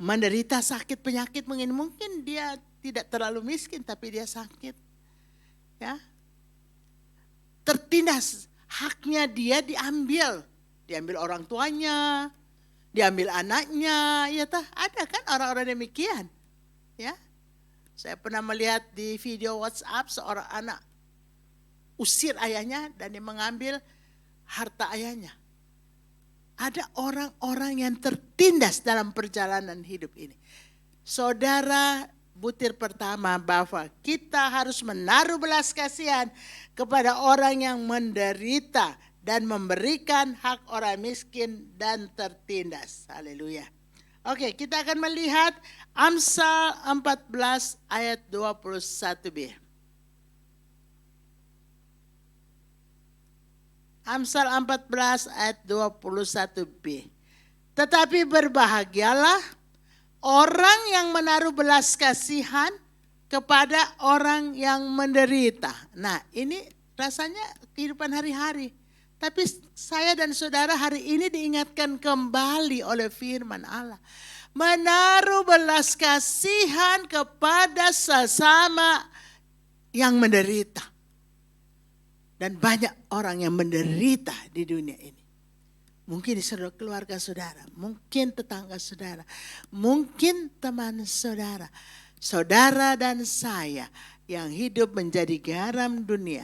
menderita sakit penyakit, mungkin dia tidak terlalu miskin tapi dia sakit. Ya. Tertindas, haknya dia diambil orang tuanya, diambil anaknya, ya tah, ada kan orang-orang demikian. Ya. Saya pernah melihat di video WhatsApp seorang anak usir ayahnya dan dia mengambil harta ayahnya. Ada orang-orang yang tertindas dalam perjalanan hidup ini. Saudara, butir pertama bahwa kita harus menaruh belas kasihan kepada orang yang menderita dan memberikan hak orang miskin dan tertindas. Haleluya. Oke, kita akan melihat Amsal 14 ayat 21b. Amsal 14 ayat 21b. Tetapi berbahagialah orang yang menaruh belas kasihan kepada orang yang menderita. Nah, ini rasanya kehidupan hari-hari. Tapi saya dan saudara hari ini diingatkan kembali oleh firman Allah. Menaruh belas kasihan kepada sesama yang menderita. Dan banyak orang yang menderita di dunia ini. Mungkin di keluarga saudara, mungkin tetangga saudara, mungkin teman saudara. Saudara dan saya yang hidup menjadi garam dunia,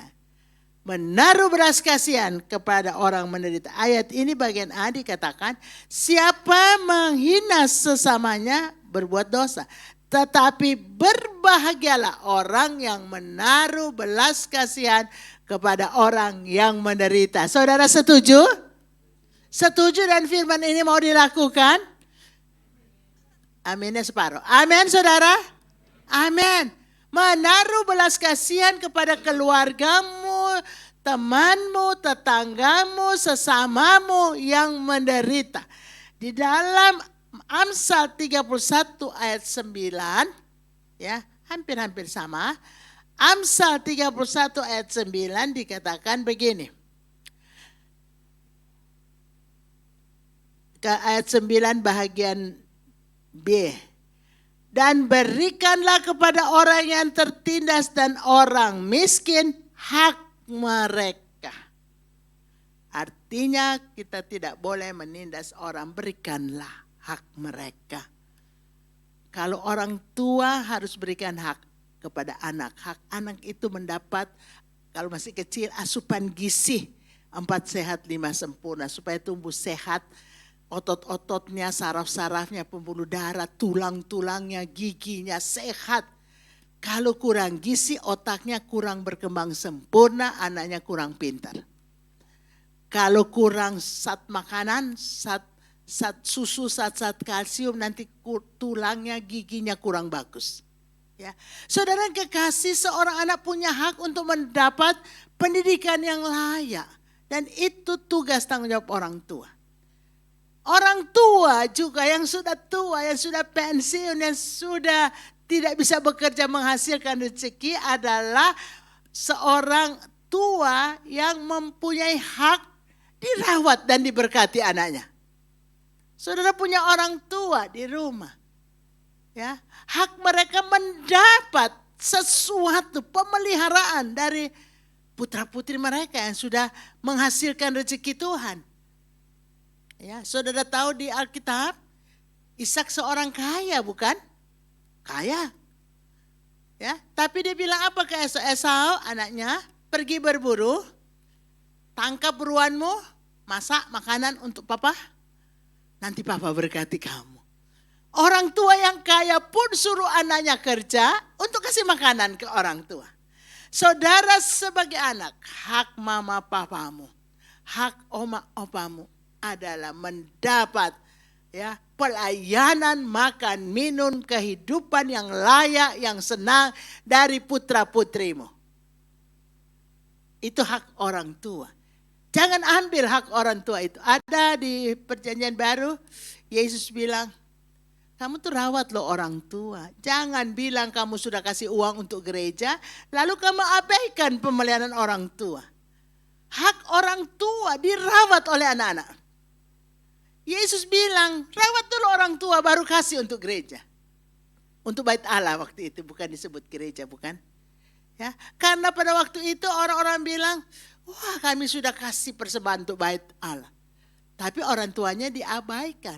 menaruh belas kasihan kepada orang menderita. Ayat ini bagian A dikatakan, siapa menghina sesamanya berbuat dosa. Tetapi berbahagialah orang yang menaruh belas kasihan kepada orang yang menderita. Saudara setuju? Setuju dan firman ini mau dilakukan? Aminnya separuh. Amin saudara? Amin. Menaruh belas kasihan kepada keluargamu, temanmu, tetanggamu, sesamamu yang menderita. Di dalam Amsal 31 ayat 9, ya, hampir-hampir sama. Amsal 31 ayat 9 dikatakan begini. Ke ayat 9 bahagian B. Dan berikanlah kepada orang yang tertindas dan orang miskin hak mereka. Artinya kita tidak boleh menindas orang, berikanlah hak mereka. Kalau orang tua harus berikan hak kepada anak. Hak anak itu mendapat kalau masih kecil asupan gizi. 4 sehat 5 sempurna supaya tumbuh sehat. Otot-ototnya, saraf-sarafnya, pembuluh darah, tulang-tulangnya, giginya sehat. Kalau kurang gizi, otaknya kurang berkembang sempurna, anaknya kurang pintar. Kalau kurang zat makanan, zat susu, zat kalsium, nanti tulangnya, giginya kurang bagus. Ya. Saudara yang kekasih, seorang anak punya hak untuk mendapat pendidikan yang layak. Dan itu tugas tanggung jawab orang tua. Orang tua juga yang sudah tua, yang sudah pensiun, yang sudah tidak bisa bekerja menghasilkan rezeki adalah seorang tua yang mempunyai hak dirawat dan diberkati anaknya. Saudara punya orang tua di rumah. Ya, hak mereka mendapat sesuatu pemeliharaan dari putra-putri mereka yang sudah menghasilkan rezeki Tuhan. Ya, saudara tahu di Alkitab, Ishak seorang kaya bukan? Kaya. Ya, tapi dia bilang apa ke Esau? Esau anaknya, pergi berburu, tangkap buruanmu, masak makanan untuk papa, nanti papa berkati kamu. Orang tua yang kaya pun suruh anaknya kerja untuk kasih makanan ke orang tua. Saudara sebagai anak, hak mama papamu, hak oma opamu adalah mendapat ya pelayanan, makan, minum, kehidupan yang layak, yang senang dari putra-putrimu. Itu hak orang tua. Jangan ambil hak orang tua itu. Ada di Perjanjian Baru, Yesus bilang, kamu tuh rawat loh orang tua. Jangan bilang kamu sudah kasih uang untuk gereja, lalu kamu abaikan pemeliharaan orang tua. Hak orang tua dirawat oleh anak-anak. Yesus bilang, rawat dulu orang tua baru kasih untuk gereja. Untuk bait Allah waktu itu, bukan disebut gereja, bukan? Ya, karena pada waktu itu orang-orang bilang, wah kami sudah kasih persembahan untuk bait Allah. Tapi orang tuanya diabaikan.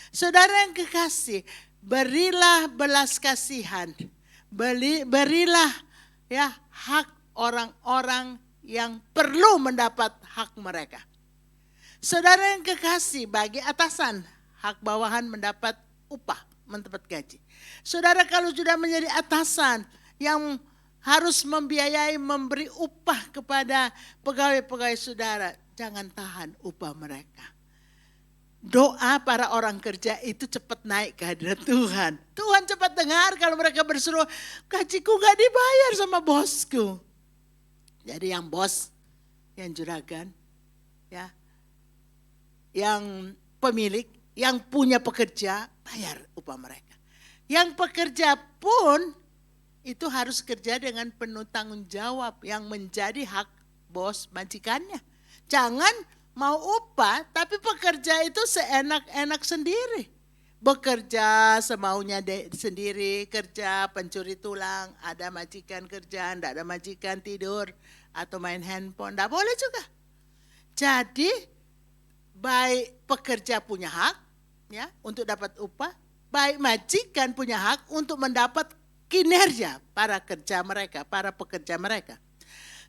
Saudara yang kekasih, berilah belas kasihan. Berilah ya hak orang-orang yang perlu mendapat hak mereka. Saudara yang kekasih, bagi atasan, hak bawahan mendapat upah, mendapat gaji. Saudara kalau sudah menjadi atasan yang harus membiayai, memberi upah kepada pegawai-pegawai saudara, jangan tahan upah mereka. Doa para orang kerja itu cepat naik ke hadirat Tuhan. Tuhan cepat dengar kalau mereka berseru, gajiku gak dibayar sama bosku. Jadi yang bos, yang juragan, ya, yang pemilik, yang punya pekerja, bayar upah mereka. Yang pekerja pun itu harus kerja dengan penuh tanggung jawab yang menjadi hak bos majikannya. Jangan mau upah tapi pekerja itu seenak-enak sendiri. Bekerja semaunya sendiri, kerja pencuri tulang, ada majikan kerja, tidak ada majikan tidur. atau main handphone, tidak boleh juga. Jadi baik pekerja punya hak ya untuk dapat upah, baik majikan punya hak untuk mendapat kinerja para pekerja mereka.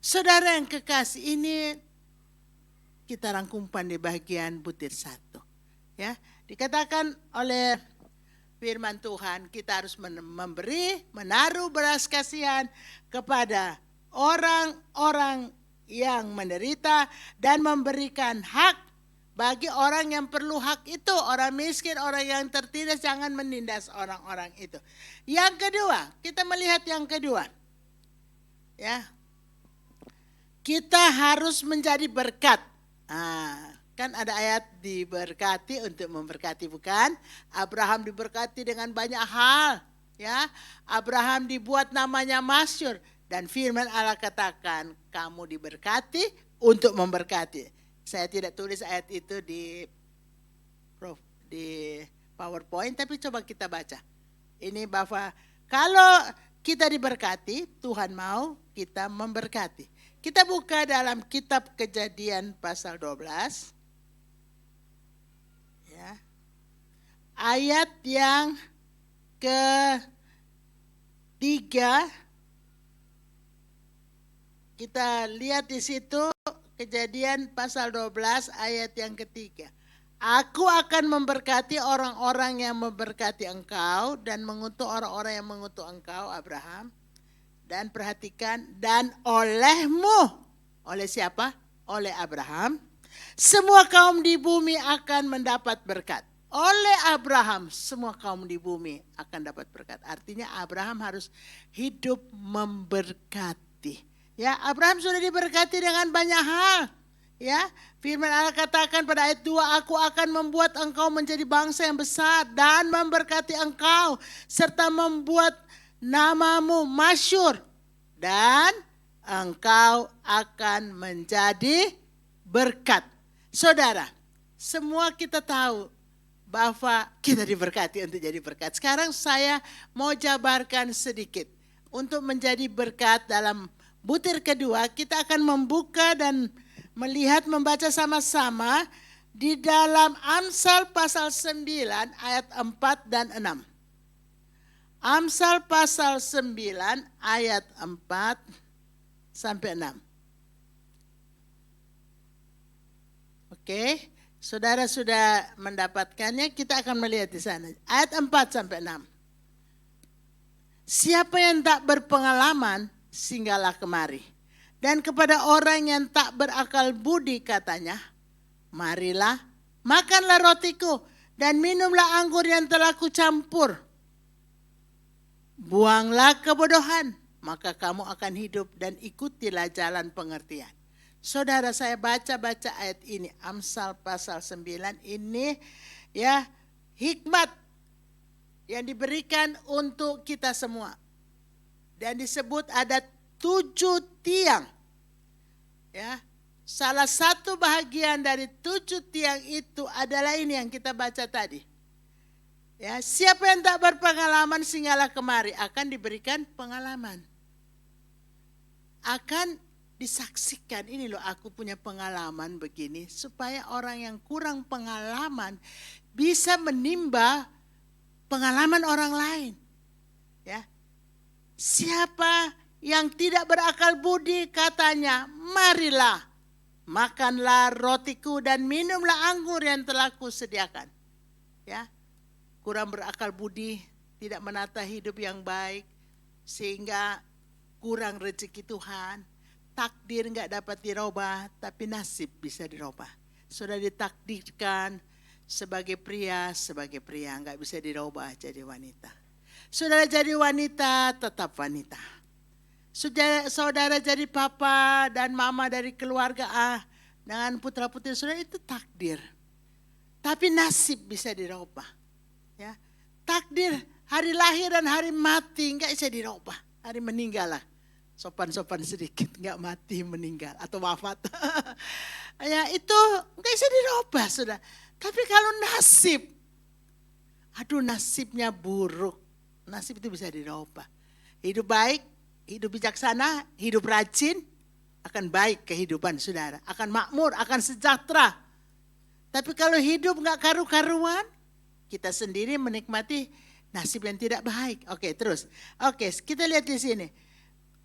Saudara yang kekasih, ini kita rangkumkan di bagian butir 1. Ya, dikatakan oleh firman Tuhan, kita harus menaruh belas kasihan kepada orang-orang yang menderita dan memberikan hak bagi orang yang perlu hak itu. Orang miskin, orang yang tertindas, jangan menindas orang-orang itu. Yang kedua, kita melihat yang kedua. Ya. Kita harus menjadi berkat. Kan ada ayat diberkati untuk memberkati, bukan? Abraham diberkati dengan banyak hal. Ya, Abraham dibuat namanya masyhur. Dan firman Allah katakan, kamu diberkati untuk memberkati. Saya tidak tulis ayat itu di PowerPoint, tapi coba kita baca. Ini bahwa kalau kita diberkati, Tuhan mau kita memberkati. Kita buka dalam kitab Kejadian pasal 12. Ya. Ayat yang ke-3. Kita lihat di situ Kejadian pasal 12 ayat yang ke-3. Aku akan memberkati orang-orang yang memberkati engkau dan mengutuk orang-orang yang mengutuk engkau, Abraham. Dan perhatikan, dan olehmu. Oleh siapa? Oleh Abraham. Semua kaum di bumi akan mendapat berkat. Oleh Abraham semua kaum di bumi akan dapat berkat. Artinya Abraham harus hidup memberkati. Ya, Abraham sudah diberkati dengan banyak hal. Ya, firman Allah katakan pada ayat 2, aku akan membuat engkau menjadi bangsa yang besar dan memberkati engkau serta membuat namamu masyhur dan engkau akan menjadi berkat. Saudara, semua kita tahu bahwa kita diberkati untuk jadi berkat. Sekarang saya mau jabarkan sedikit untuk menjadi berkat. Dalam butir kedua kita akan membuka dan membaca sama-sama di dalam Amsal pasal 9 ayat 4 dan 6. Amsal pasal 9 ayat 4 sampai 6. Oke, saudara sudah mendapatkannya, kita akan melihat di sana. Ayat 4 sampai 6. Siapa yang tak berpengalaman, singgahlah kemari. Dan kepada orang yang tak berakal budi katanya, marilah, makanlah rotiku dan minumlah anggur yang telah kucampur. Buanglah kebodohan, maka kamu akan hidup dan ikutilah jalan pengertian. Saudara, saya baca ayat ini, Amsal pasal 9 ini ya, hikmat yang diberikan untuk kita semua. Dan disebut ada 7 tiang. Ya, salah satu bahagian dari 7 tiang itu adalah ini yang kita baca tadi. Ya, siapa yang tak berpengalaman singgahlah kemari, akan diberikan pengalaman. Akan disaksikan, ini loh aku punya pengalaman begini, supaya orang yang kurang pengalaman bisa menimba pengalaman orang lain. Ya. Siapa yang tidak berakal budi katanya, marilah, makanlah rotiku dan minumlah anggur yang telah kusediakan. Ya. Kurang berakal budi, tidak menata hidup yang baik, sehingga kurang rezeki Tuhan. Takdir enggak dapat dirubah, tapi nasib bisa dirubah. Sudah ditakdirkan sebagai pria enggak bisa dirubah jadi wanita. Saudara jadi wanita, tetap wanita. Saudara jadi papa dan mama dari keluarga dengan putra-putri saudara, itu takdir. Tapi nasib bisa dirubah. Ya. Takdir hari lahir dan hari mati enggak bisa dirubah. Hari meninggal lah. Sopan-sopan sedikit, enggak mati, meninggal atau wafat. Ya, itu enggak bisa dirubah, sudah. Tapi kalau nasib, aduh nasibnya buruk, nasib itu bisa dirubah. Hidup baik, hidup bijaksana, hidup rajin, akan baik kehidupan saudara, akan makmur, akan sejahtera. Tapi kalau hidup nggak karu-karuan, kita sendiri menikmati nasib yang tidak baik. Oke, terus. Oke, kita lihat di sini.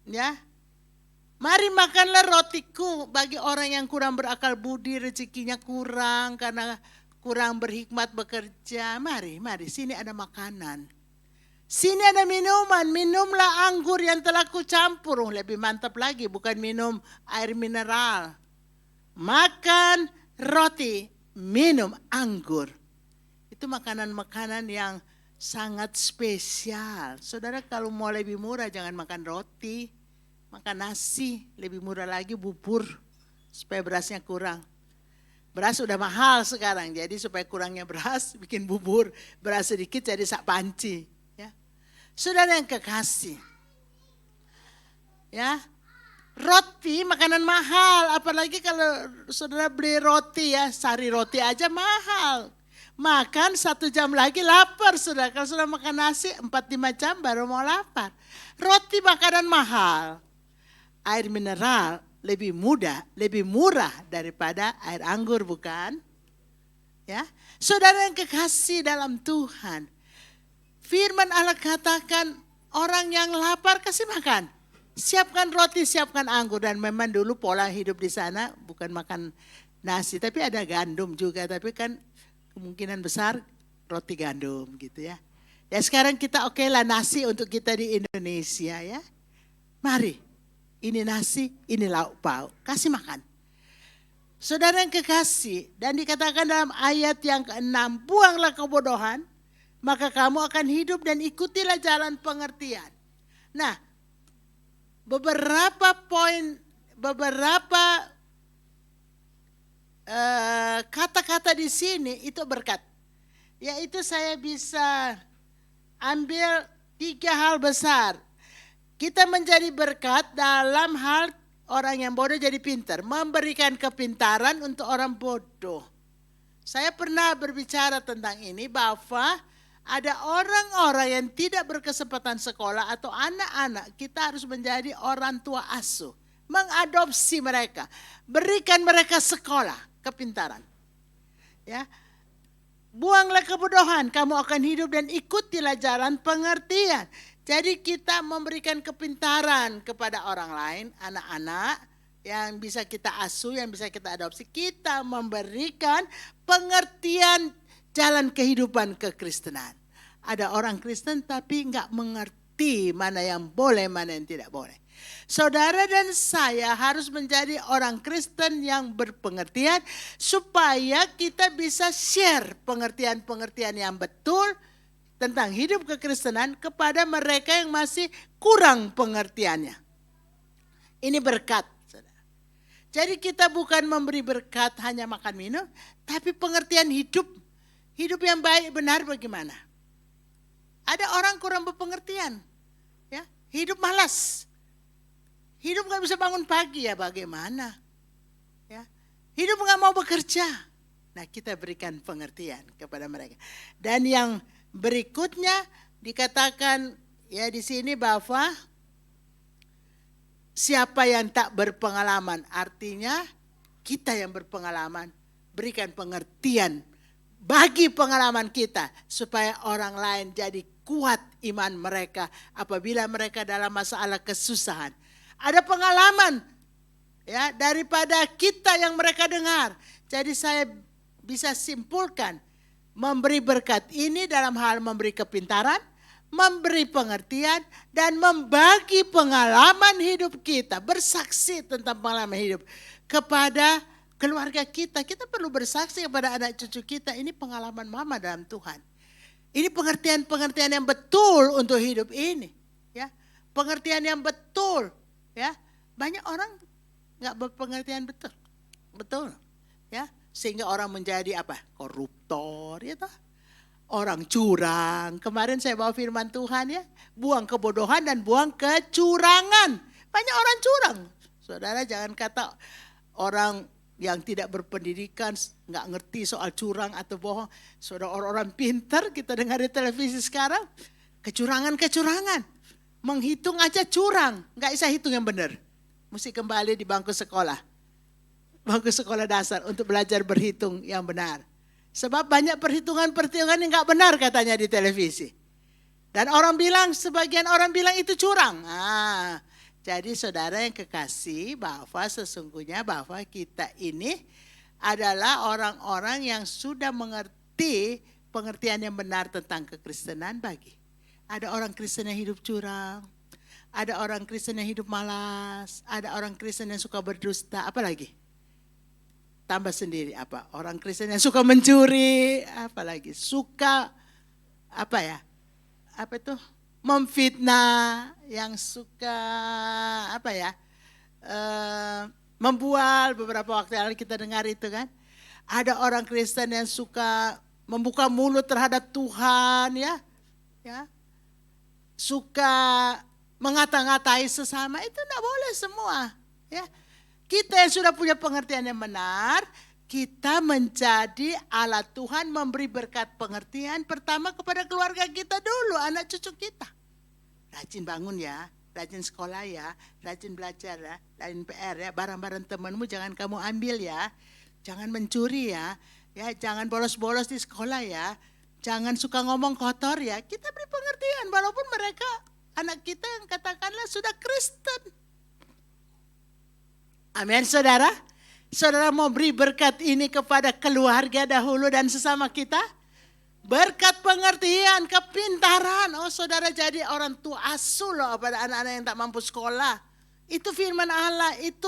Ya. Mari makanlah rotiku bagi orang yang kurang berakal budi, rezekinya kurang karena kurang berhikmat bekerja. Mari, sini ada makanan. Sini ada minuman, minumlah anggur yang telah kucampur. Lebih mantap lagi, bukan minum air mineral. Makan roti, minum anggur. Itu makanan-makanan yang sangat spesial. Saudara kalau mau lebih murah jangan makan roti, makan nasi. Lebih murah lagi bubur, supaya berasnya kurang. Beras udah mahal sekarang, jadi supaya kurangnya beras bikin bubur. Beras sedikit jadi sak panci. Saudara yang kekasih, ya, roti makanan mahal, apalagi kalau saudara beli roti ya, sari roti aja mahal. Makan 1 jam lagi lapar saudara, kalau sudah makan nasi 4-5 jam baru mau lapar. Roti makanan mahal, air mineral lebih mudah, lebih murah daripada air anggur bukan? Ya, saudara yang kekasih dalam Tuhan. Firman Allah katakan orang yang lapar kasih makan. Siapkan roti, siapkan anggur. Dan memang dulu pola hidup di sana bukan makan nasi. Tapi ada gandum juga. Tapi kan kemungkinan besar roti gandum gitu ya. Ya sekarang kita oke lah nasi untuk kita di Indonesia ya. Mari, ini nasi, ini lauk pauk. Kasih makan. Saudara yang kekasih. Dan dikatakan dalam ayat yang ke-6. Buanglah kebodohan. Maka kamu akan hidup dan ikutilah jalan pengertian. Nah, beberapa kata-kata di sini itu berkat. Yaitu saya bisa ambil 3 hal besar. Kita menjadi berkat dalam hal orang yang bodoh jadi pintar. Memberikan kepintaran untuk orang bodoh. Saya pernah berbicara tentang ini bahwa ada orang-orang yang tidak berkesempatan sekolah atau anak-anak, kita harus menjadi orang tua asuh. Mengadopsi mereka, berikan mereka sekolah, kepintaran. Ya. Buanglah kebodohan, kamu akan hidup dan ikutilah jalan pengertian. Jadi kita memberikan kepintaran kepada orang lain, anak-anak yang bisa kita asuh, yang bisa kita adopsi. Kita memberikan pengertian jalan kehidupan kekristenan. Ada orang Kristen tapi enggak mengerti mana yang boleh, mana yang tidak boleh. Saudara dan saya harus menjadi orang Kristen yang berpengertian supaya kita bisa share pengertian-pengertian yang betul tentang hidup kekristenan kepada mereka yang masih kurang pengertiannya. Ini berkat. Jadi kita bukan memberi berkat hanya makan minum, tapi pengertian hidup. Hidup yang baik benar bagaimana? Ada orang kurang berpengertian. Ya, hidup malas. Hidup gak bisa bangun pagi ya bagaimana? Ya, hidup gak mau bekerja. Nah kita berikan pengertian kepada mereka. Dan yang berikutnya dikatakan ya di sini bahwa siapa yang tak berpengalaman, artinya kita yang berpengalaman, berikan pengertian bagi pengalaman kita supaya orang lain jadi kuat iman mereka apabila mereka dalam masalah kesusahan. Ada pengalaman ya daripada kita yang mereka dengar. Jadi saya bisa simpulkan memberi berkat ini dalam hal memberi kepintaran, memberi pengertian dan membagi pengalaman hidup kita, bersaksi tentang pengalaman hidup kepada keluarga kita. Kita perlu bersaksi kepada anak cucu kita, ini pengalaman mama dalam Tuhan. Ini pengertian-pengertian yang betul untuk hidup ini, ya. Pengertian yang betul, ya. Banyak orang enggak berpengertian betul. Betul, ya. Sehingga orang menjadi apa? Koruptor, ya toh. Orang curang. Kemarin saya bawa firman Tuhan ya, buang kebodohan dan buang kecurangan. Banyak orang curang. Saudara jangan kata orang yang tidak berpendidikan, nggak ngerti soal curang atau bohong. Saudara orang-orang pintar kita dengar di televisi sekarang, kecurangan-kecurangan. Menghitung aja curang, nggak bisa hitung yang benar. mesti kembali di bangku sekolah. Bangku sekolah dasar untuk belajar berhitung yang benar. Sebab banyak perhitungan-perhitungan yang gak benar katanya di televisi. Dan sebagian orang bilang itu curang. Jadi saudara yang kekasih, bahwa sesungguhnya bahwa kita ini adalah orang-orang yang sudah mengerti pengertian yang benar tentang kekristenan bagi. Ada orang Kristen yang hidup curang, ada orang Kristen yang hidup malas, ada orang Kristen yang suka berdusta, apa lagi? Tambah sendiri apa? Orang Kristen yang suka mencuri, apa lagi? Suka memfitnah, yang suka membual. Beberapa waktu lalu kita dengar itu kan. Ada orang Kristen yang suka membuka mulut terhadap Tuhan, ya. Suka mengata-ngatai sesama, itu tidak boleh semua, ya. Kita yang sudah punya pengertian yang benar, kita menjadi alat Tuhan, memberi berkat pengertian pertama kepada keluarga kita dulu, anak cucu kita. Rajin bangun ya, rajin sekolah ya, rajin belajar ya, rajin PR ya, barang-barang temanmu jangan kamu ambil ya, jangan mencuri ya, jangan bolos-bolos di sekolah ya, jangan suka ngomong kotor ya. Kita beri pengertian walaupun mereka anak kita yang katakanlah sudah Kristen. Amin saudara. Saudara mau beri berkat ini kepada keluarga dahulu dan sesama kita. Berkat pengertian, kepintaran. Oh saudara jadi orang tua asuh loh pada anak-anak yang tak mampu sekolah. Itu firman Allah, itu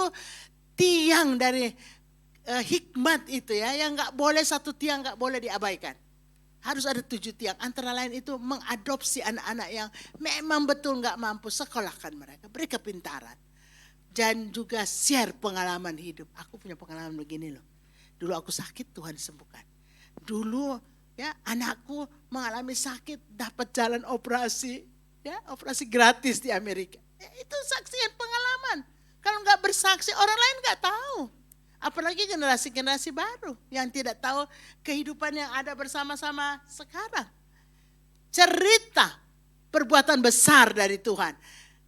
tiang dari hikmat itu ya. Yang gak boleh, satu tiang gak boleh diabaikan. Harus ada 7 tiang. Antara lain itu mengadopsi anak-anak yang memang betul gak mampu. Sekolahkan mereka, beri kepintaran. Dan juga share pengalaman hidup. Aku punya pengalaman begini loh. Dulu aku sakit, Tuhan sembuhkan. Dulu ya anakku mengalami sakit, dapat jalan operasi. Ya, operasi gratis di Amerika. Itu saksian pengalaman. Kalau nggak bersaksi, orang lain nggak tahu. Apalagi generasi-generasi baru yang tidak tahu kehidupan yang ada bersama-sama sekarang. Cerita perbuatan besar dari Tuhan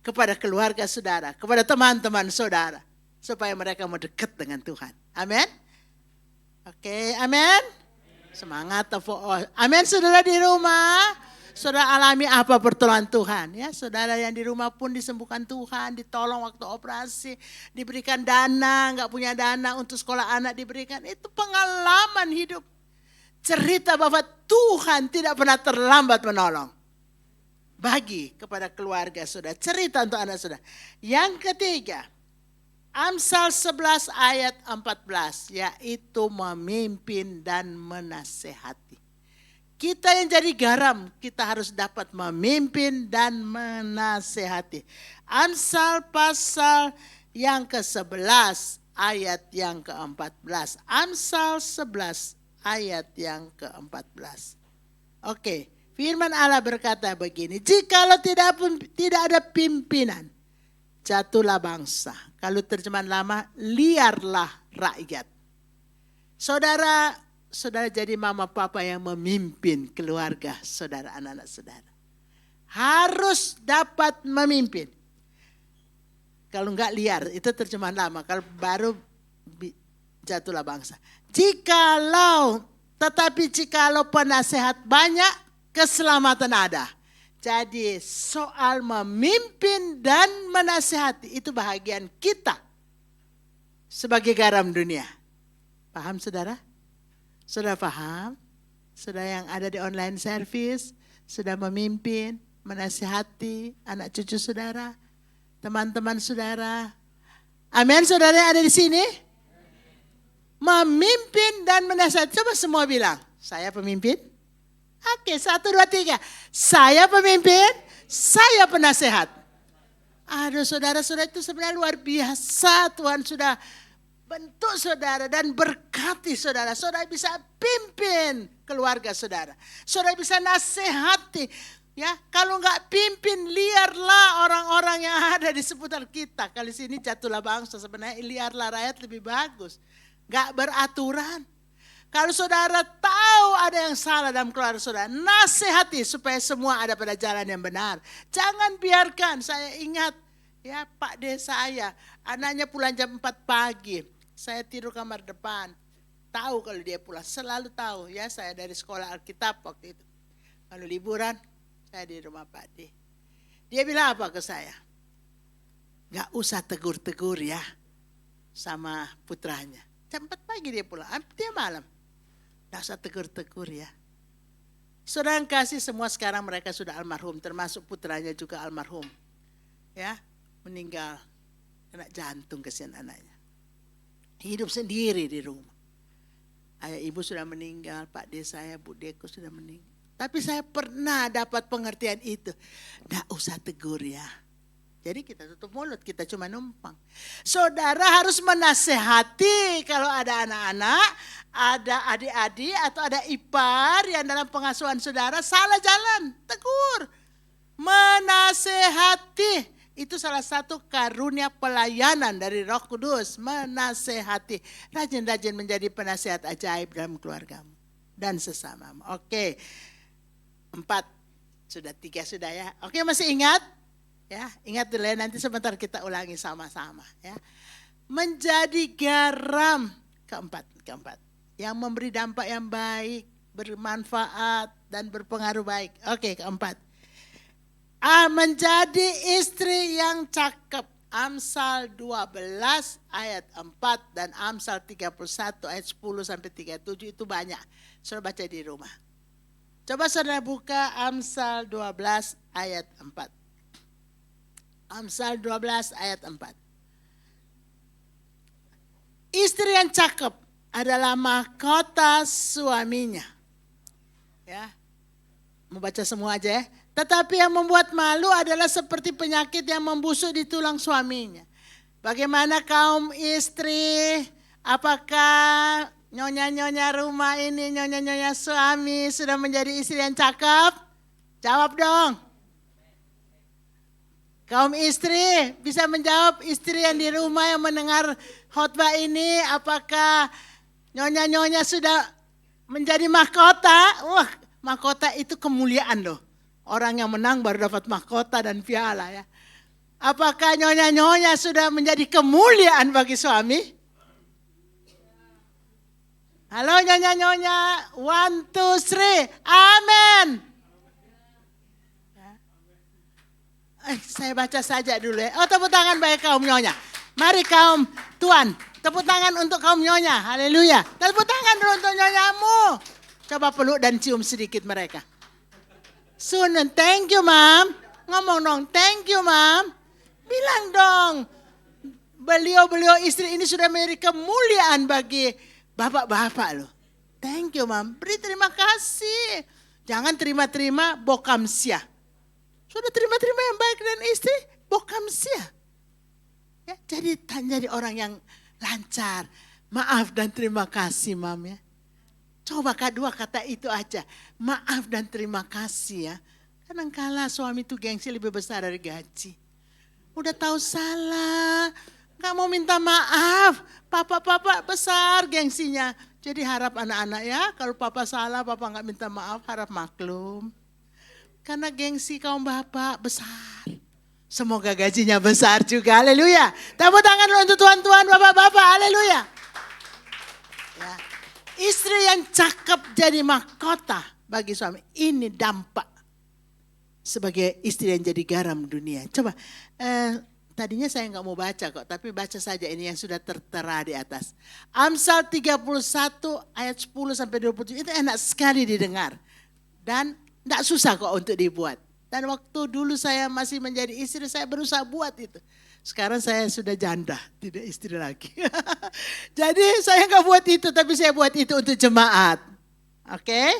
kepada keluarga saudara, kepada teman-teman saudara, supaya mereka mau dekat dengan Tuhan. Amin. Oke, amin. Semangat. Amin saudara di rumah. Saudara alami apa pertolongan Tuhan ya. Saudara yang di rumah pun disembuhkan Tuhan, ditolong waktu operasi, diberikan dana, gak punya dana untuk sekolah anak diberikan. Itu pengalaman hidup. Cerita bahwa Tuhan tidak pernah terlambat menolong. Bagi kepada keluarga saudara, cerita untuk anak saudara. Yang ketiga, Amsal 11 ayat 14, yaitu memimpin dan menasehati. Kita yang jadi garam, kita harus dapat memimpin dan menasehati. Amsal pasal yang ke-11 ayat yang ke-14. Amsal 11 ayat yang ke-14. Oke. Firman Allah berkata begini, jikalau tidak ada pimpinan, jatuhlah bangsa. Kalau terjemahan lama, liarlah rakyat. Saudara jadi mama papa yang memimpin keluarga saudara, anak-anak saudara. Harus dapat memimpin. Kalau enggak liar, itu terjemahan lama. Kalau baru jatuhlah bangsa. Tetapi jikalau penasehat banyak, keselamatan ada. Jadi soal memimpin dan menasihati itu bahagian kita sebagai garam dunia. Paham saudara? Saudara paham? Saudara yang ada di online service, sudah memimpin, menasihati anak cucu saudara, teman-teman saudara. Amin saudara yang ada di sini? Memimpin dan menasihati. Coba semua bilang, saya pemimpin. Oke, 1, 2, 3. Saya pemimpin, saya penasehat. Aduh saudara-saudara, itu sebenarnya luar biasa. Tuhan sudah bentuk saudara dan berkati saudara. Saudara bisa pimpin keluarga saudara. Saudara bisa nasihati. Ya, kalau enggak pimpin, liarlah orang-orang yang ada di seputar kita. Kali sini jatuhlah bangsa, sebenarnya liarlah rakyat lebih bagus. Enggak beraturan. Kalau saudara tahu ada yang salah dalam keluarga saudara, nasihati supaya semua ada pada jalan yang benar. Jangan biarkan, saya ingat Ya, Pak D saya, anaknya pulang jam 4 pagi. Saya tidur kamar depan. Tahu kalau dia pulang, selalu tahu. Ya, saya dari sekolah Alkitab waktu itu. Kalau liburan, saya di rumah Pak D. Dia bilang apa ke saya? Gak usah tegur-tegur ya sama putranya. Jam 4 pagi dia pulang, dia malam. Gak usah tegur-tegur ya. Saudara yang kasih, semua sekarang mereka sudah almarhum, termasuk putranya juga almarhum. Ya, meninggal kena jantung, kesian anaknya. Hidup sendiri di rumah. Ayah ibu sudah meninggal, Pak D saya, Bu Deko sudah meninggal. Tapi saya pernah dapat pengertian itu. Nggak usah tegur ya. Jadi kita tutup mulut, kita cuma numpang. Saudara harus menasehati kalau ada anak-anak, ada adik-adik atau ada ipar yang dalam pengasuhan saudara salah jalan, tegur. Menasehati. Itu salah satu karunia pelayanan dari Roh Kudus, menasehati. Rajin-rajin menjadi penasehat ajaib dalam keluargamu dan sesamamu. Oke, 4, sudah 3 sudah ya. Oke, masih ingat? Ya, ingat dulu ya, nanti sebentar kita ulangi sama-sama ya. Menjadi garam, keempat. Yang memberi dampak yang baik, bermanfaat dan berpengaruh baik. Oke, keempat. Menjadi istri yang cakep. Amsal 12 ayat 4 dan Amsal 31 ayat 10 sampai 37 itu banyak. Saudara baca di rumah. Coba saudara buka Amsal 12 ayat 4. Amsal 12 ayat 4. Istri yang cakep adalah mahkota suaminya. Ya. Mau baca semua aja ya. Tetapi yang membuat malu adalah seperti penyakit yang membusuk di tulang suaminya. Bagaimana kaum istri? Apakah nyonya-nyonya rumah ini, nyonya-nyonya suami sudah menjadi istri yang cakep? Jawab dong. Kaum istri bisa menjawab, istri yang di rumah yang mendengar khotbah ini, apakah nyonya-nyonya sudah menjadi mahkota? Wah, mahkota itu kemuliaan loh. Orang yang menang baru dapat mahkota dan piala ya. Apakah nyonya-nyonya sudah menjadi kemuliaan bagi suami? Halo nyonya-nyonya, 1, 2, 3, amin. Saya baca saja dulu ya. Oh, tepuk tangan bagi kaum nyonya. Mari kaum tuan, tepuk tangan untuk kaum nyonya. Haleluya. Tepuk tangan dulu untuk nyonyamu. Coba peluk dan cium sedikit mereka. Sun, thank you mam. Ngomong dong, thank you mam. Bilang dong, beliau istri ini sudah menjadi kemuliaan bagi bapak-bapak loh. Thank you mam, beri terima kasih. Jangan terima-terima bokamsia. Sudah terima-terima yang baik dan istri, bokamsia. Ya, jadi orang yang lancar. Maaf dan terima kasih mam ya. Coba kedua kata itu aja. Maaf dan terima kasih ya. Kadangkala suami itu gengsi lebih besar dari gaji. Udah tahu salah. Gak mau minta maaf. Papa besar gengsinya. Jadi harap anak-anak ya. Kalau papa salah, papa gak minta maaf. Harap maklum. Karena gengsi kaum bapak besar. Semoga gajinya besar juga. Haleluya. Tepuk tangan dulu untuk tuan-tuan, bapak-bapak. Haleluya. Ya. Istri yang cakep jadi mahkota bagi suami. Ini dampak sebagai istri yang jadi garam dunia. Coba, tadinya saya nggak mau baca kok, tapi baca saja ini yang sudah tertera di atas. Amsal 31 ayat 10 sampai 27 itu enak sekali didengar. Dan nggak susah kok untuk dibuat. Dan waktu dulu saya masih menjadi istri, saya berusaha buat itu. Sekarang saya sudah janda, tidak istri lagi. Jadi saya nggak buat itu, tapi saya buat itu untuk jemaat. Oke?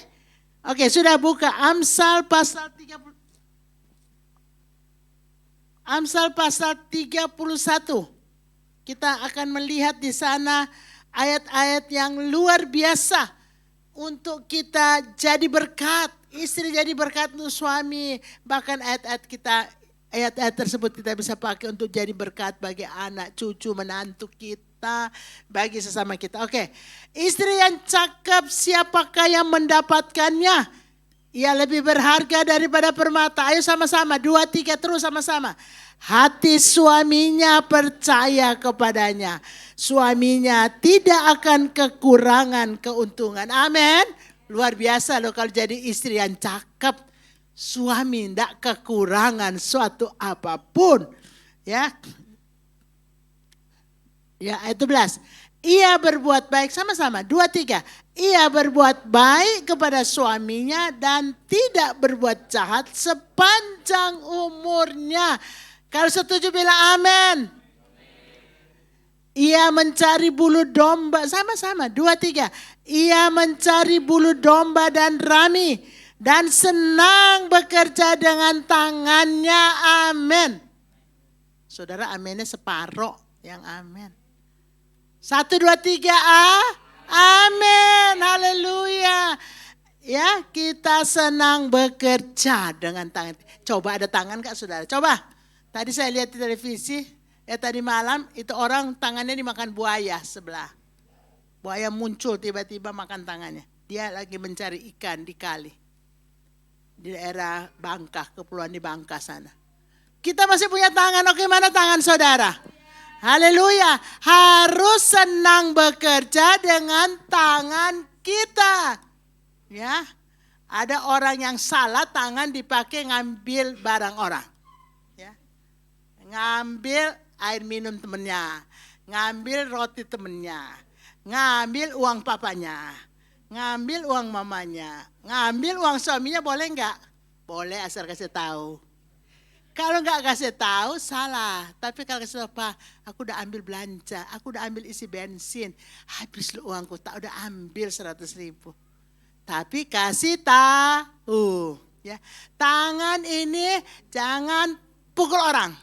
Oke, sudah buka Amsal pasal 30. Amsal pasal 31. Kita akan melihat di sana ayat-ayat yang luar biasa untuk kita jadi berkat. Istri jadi berkat untuk suami. Bahkan ayat-ayat tersebut kita bisa pakai untuk jadi berkat bagi anak, cucu, menantu kita, bagi sesama kita. Oke, istri yang cakep siapakah yang mendapatkannya? Ia lebih berharga daripada permata. Ayo sama-sama, 2, 3 terus sama-sama. Hati suaminya percaya kepadanya. Suaminya tidak akan kekurangan keuntungan. Amin. Luar biasa loh kalau jadi istri yang cakep. Suami tidak kekurangan suatu apapun. Ya. Ya, ayat 12. Ia berbuat baik sama-sama. 2, 3. Ia berbuat baik kepada suaminya dan tidak berbuat jahat sepanjang umurnya. Kalau setuju bilang amin. Ia mencari bulu domba. Sama-sama. 2, 3. Ia mencari bulu domba dan rami. Dan senang bekerja dengan tangannya. Amin. Saudara aminnya separoh yang amin. 1, 2, 3. Amin. Haleluya. Ya, kita senang bekerja dengan tangan. Coba ada tangan Kak saudara? Coba. Tadi saya lihat di televisi, tadi malam itu orang tangannya dimakan buaya sebelah. Buaya muncul tiba-tiba makan tangannya. Dia lagi mencari ikan di kali. Di daerah Bangka, kepulauan di Bangka sana. Kita masih punya tangan, oke mana tangan saudara? Haleluya, harus senang bekerja dengan tangan kita. Ya, ada orang yang salah tangan dipakai ngambil barang orang. Ya, ngambil air minum temennya, ngambil roti temennya, ngambil uang papanya, ngambil uang mamanya, ngambil uang suaminya boleh enggak? Boleh asal kasih tahu. Kalau enggak kasih tahu salah. Tapi kalau kasih tahu, Pak, aku udah ambil belanja, aku udah ambil isi bensin. Habis lu uangku, tak udah ambil 100.000. Tapi kasih tahu. Ya. Tangan ini jangan pukul orang.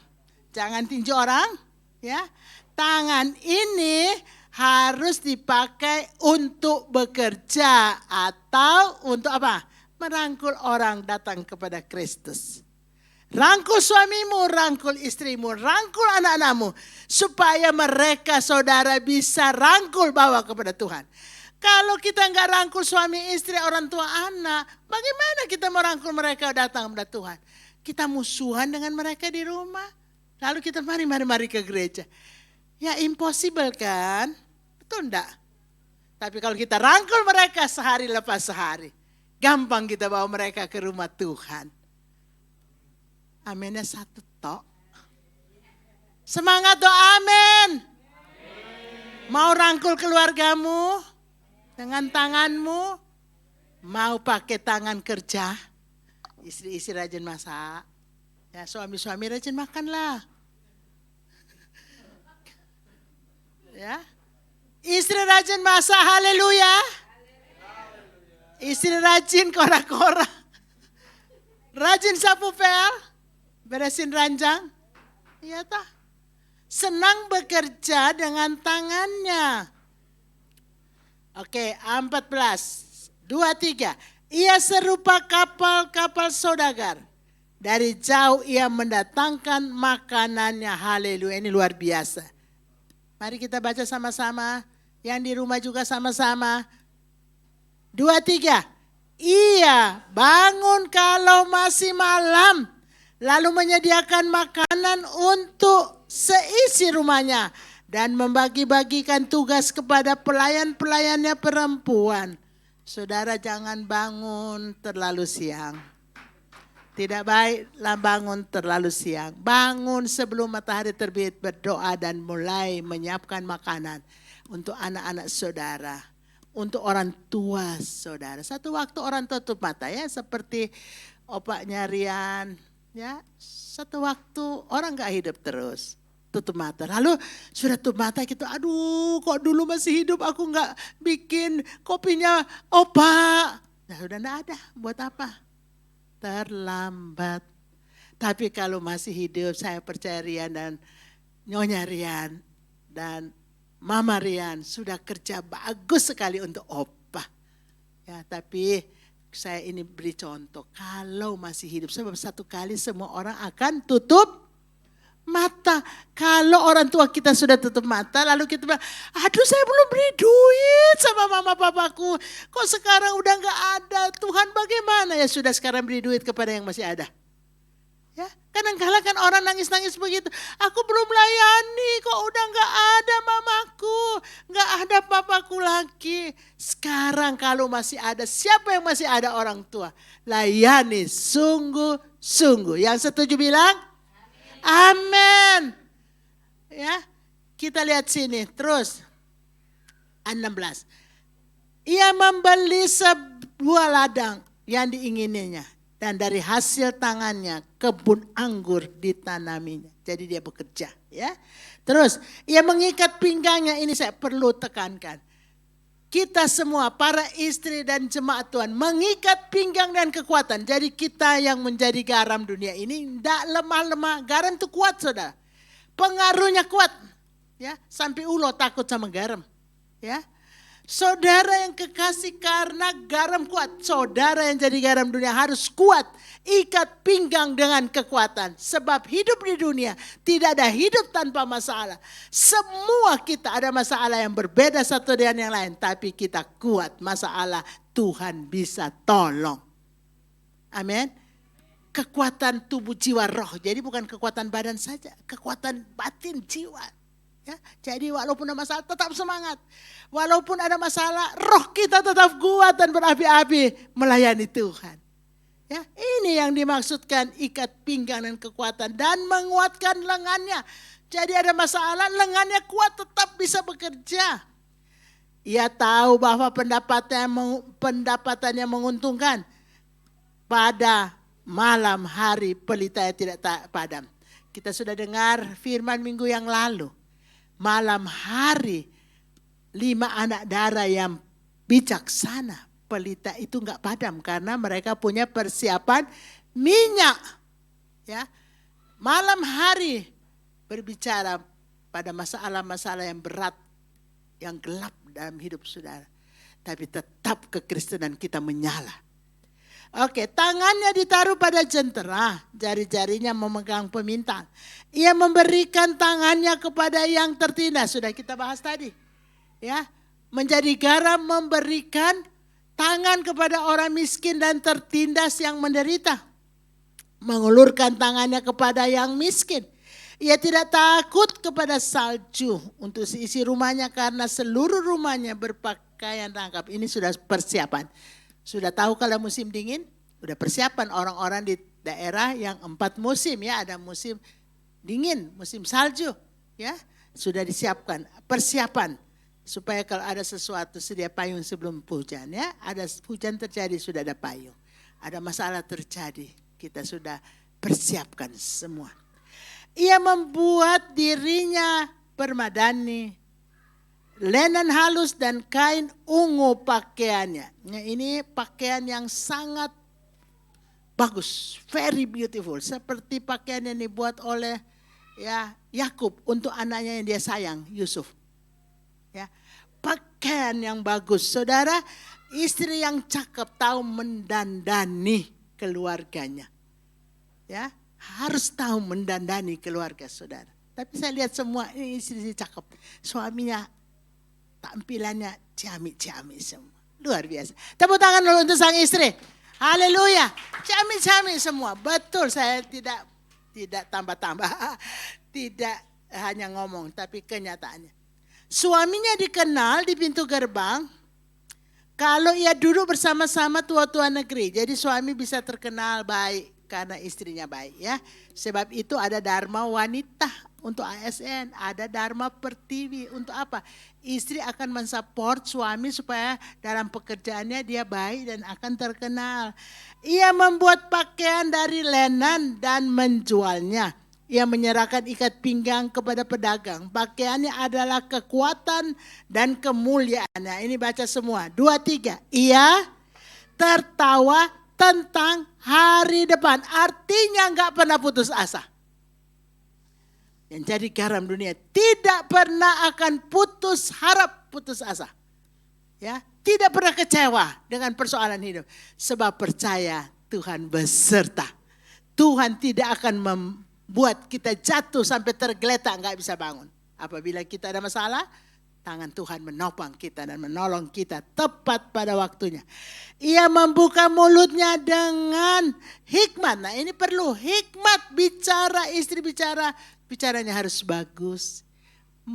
Jangan tinju orang. Ya. Tangan ini harus dipakai untuk bekerja. Atau untuk apa? Merangkul orang datang kepada Kristus. Rangkul suamimu, rangkul istrimu, rangkul anak-anakmu. Supaya mereka saudara bisa rangkul bawa kepada Tuhan. Kalau kita enggak rangkul suami, istri, orang tua, anak. Bagaimana kita merangkul mereka datang kepada Tuhan? Kita musuhan dengan mereka di rumah. Lalu kita mari ke gereja. Ya impossible kan? Betul enggak? Tapi kalau kita rangkul mereka sehari lepas sehari. Gampang kita bawa mereka ke rumah Tuhan. Aminnya 1 tok. Semangat doa amin. Mau rangkul keluargamu dengan tanganmu. Mau pakai tangan kerja. Istri-istri rajin masak. Ya, suami-suami rajin makanlah. Ya. Istri rajin masak, haleluya. Istri rajin kora-kora. Rajin sapu pel. Beresin ranjang, iya tah. Senang bekerja dengan tangannya. Oke, 14, 2, 3. Ia serupa kapal-kapal saudagar. Dari jauh ia mendatangkan makanannya. Haleluya, ini luar biasa. Mari kita baca sama-sama. Yang di rumah juga sama-sama. 2, 3. Ia bangun kalau masih malam. Lalu menyediakan makanan untuk seisi rumahnya. Dan membagi-bagikan tugas kepada pelayan-pelayannya perempuan. Saudara jangan bangun terlalu siang. Tidak baiklah bangun terlalu siang. Bangun sebelum matahari terbit, berdoa dan mulai menyiapkan makanan. Untuk anak-anak saudara. Untuk orang tua saudara. Satu waktu orang tutup mata ya. Seperti opaknya Rian. Ya, satu waktu orang gak hidup terus, tutup mata. Lalu sudah tutup mata gitu, aduh kok dulu masih hidup aku gak bikin kopinya opak. Nah sudah gak ada, buat apa? Terlambat. Tapi kalau masih hidup saya percaya Rian dan Nyonya Rian dan Mama Rian sudah kerja bagus sekali untuk opak. Ya tapi saya ini beri contoh, kalau masih hidup, sebab satu kali semua orang akan tutup mata. Kalau orang tua kita sudah tutup mata, lalu kita bilang, aduh saya belum beri duit sama mama papaku, kok sekarang udah gak ada, Tuhan bagaimana? Bagaimana ya sudah sekarang beri duit kepada yang masih ada. Ya, kadang-kadang kan orang nangis-nangis begitu. Aku belum layani, kok udah gak ada mamaku, gak ada papaku lagi. Sekarang kalau masih ada, siapa yang masih ada orang tua? Layani sungguh-sungguh. Yang setuju bilang? Amin. Ya, kita lihat sini terus. 16. Ia membeli sebuah ladang yang diingininya. Dan dari hasil tangannya kebun anggur ditanaminya. Jadi dia bekerja. Ya. Terus ia mengikat pinggangnya, ini saya perlu tekankan. Kita semua para istri dan jemaat Tuhan mengikat pinggang dan kekuatan. Jadi kita yang menjadi garam dunia ini tidak lemah-lemah. Garam itu kuat saudara. Pengaruhnya kuat. Ya, sampai ulo takut sama garam. Ya. Saudara yang kekasih, karena garam kuat, saudara yang jadi garam dunia harus kuat. Ikat pinggang dengan kekuatan. Sebab hidup di dunia tidak ada hidup tanpa masalah. Semua kita ada masalah yang berbeda satu dengan yang lain. Tapi kita kuat, masalah Tuhan bisa tolong. Amin. Kekuatan tubuh jiwa roh. Jadi bukan kekuatan badan saja. Kekuatan batin jiwa. Ya, jadi walaupun ada masalah tetap semangat. Walaupun ada masalah, roh kita tetap kuat dan berapi-api melayani Tuhan. Ya, ini yang dimaksudkan ikat pinggang dan kekuatan dan menguatkan lengannya. Jadi ada masalah, lengannya kuat tetap bisa bekerja. Ia tahu bahwa pendapatannya menguntungkan. Pada malam hari pelitanya tidak padam. Kita sudah dengar firman minggu yang lalu. Malam hari 5 anak darah yang bijaksana, pelita itu enggak padam karena mereka punya persiapan minyak. Ya. Malam hari berbicara pada masalah-masalah yang berat, yang gelap dalam hidup saudara. Tapi tetap kekristenan kita menyala. Oke, tangannya ditaruh pada jentera, jari-jarinya memegang pemintal. Ia memberikan tangannya kepada yang tertindas, sudah kita bahas tadi. Ya, menjadi garam memberikan tangan kepada orang miskin dan tertindas yang menderita. Mengulurkan tangannya kepada yang miskin. Ia tidak takut kepada salju untuk isi rumahnya karena seluruh rumahnya berpakaian rangkap. Ini sudah persiapan. Sudah tahu kalau musim dingin, sudah persiapan orang-orang di daerah yang 4 musim ya, ada musim dingin, musim salju ya, sudah disiapkan persiapan supaya kalau ada sesuatu sedia payung sebelum hujan ya, ada hujan terjadi sudah ada payung, ada masalah terjadi kita sudah persiapkan semua. Ia membuat dirinya permadani, linen halus dan kain ungu pakaiannya. Nah, ini pakaian yang sangat bagus, very beautiful. Seperti pakaian yang dibuat oleh ya Yakub untuk anaknya yang dia sayang, Yusuf. Ya, pakaian yang bagus. Saudara, istri yang cakep tahu mendandani keluarganya. Ya, harus tahu mendandani keluarga saudara. Tapi saya lihat semua ini istri cakep. Suaminya tampilannya ciamik-ciamik semua. Luar biasa. Tepuk tangan dulu untuk sang istri. Haleluya. Ciamik-ciamik semua. Betul, saya tidak tambah-tambah. Tidak hanya ngomong, tapi kenyataannya. Suaminya dikenal di pintu gerbang. Kalau ia duduk bersama-sama tua-tua negeri. Jadi suami bisa terkenal baik karena istrinya baik ya. Sebab itu ada Dharma wanita untuk ASN, ada Dharma Pertiwi untuk apa? Istri akan mensupport suami supaya dalam pekerjaannya dia baik dan akan terkenal. Ia membuat pakaian dari linen dan menjualnya. Ia menyerahkan ikat pinggang kepada pedagang. Pakaiannya adalah kekuatan dan kemuliaannya. Ini baca semua. 2, 3. Ia tertawa tentang hari depan. Artinya enggak pernah putus asa. Yang jadi garam dunia tidak pernah akan putus harap, putus asa. Ya, tidak pernah kecewa dengan persoalan hidup. Sebab percaya Tuhan beserta. Tuhan tidak akan membuat kita jatuh sampai tergeletak nggak bisa bangun. Apabila kita ada masalah, tangan Tuhan menopang kita dan menolong kita tepat pada waktunya. Ia membuka mulutnya dengan hikmat. Nah ini perlu hikmat bicara, istri bicara, bicaranya harus bagus.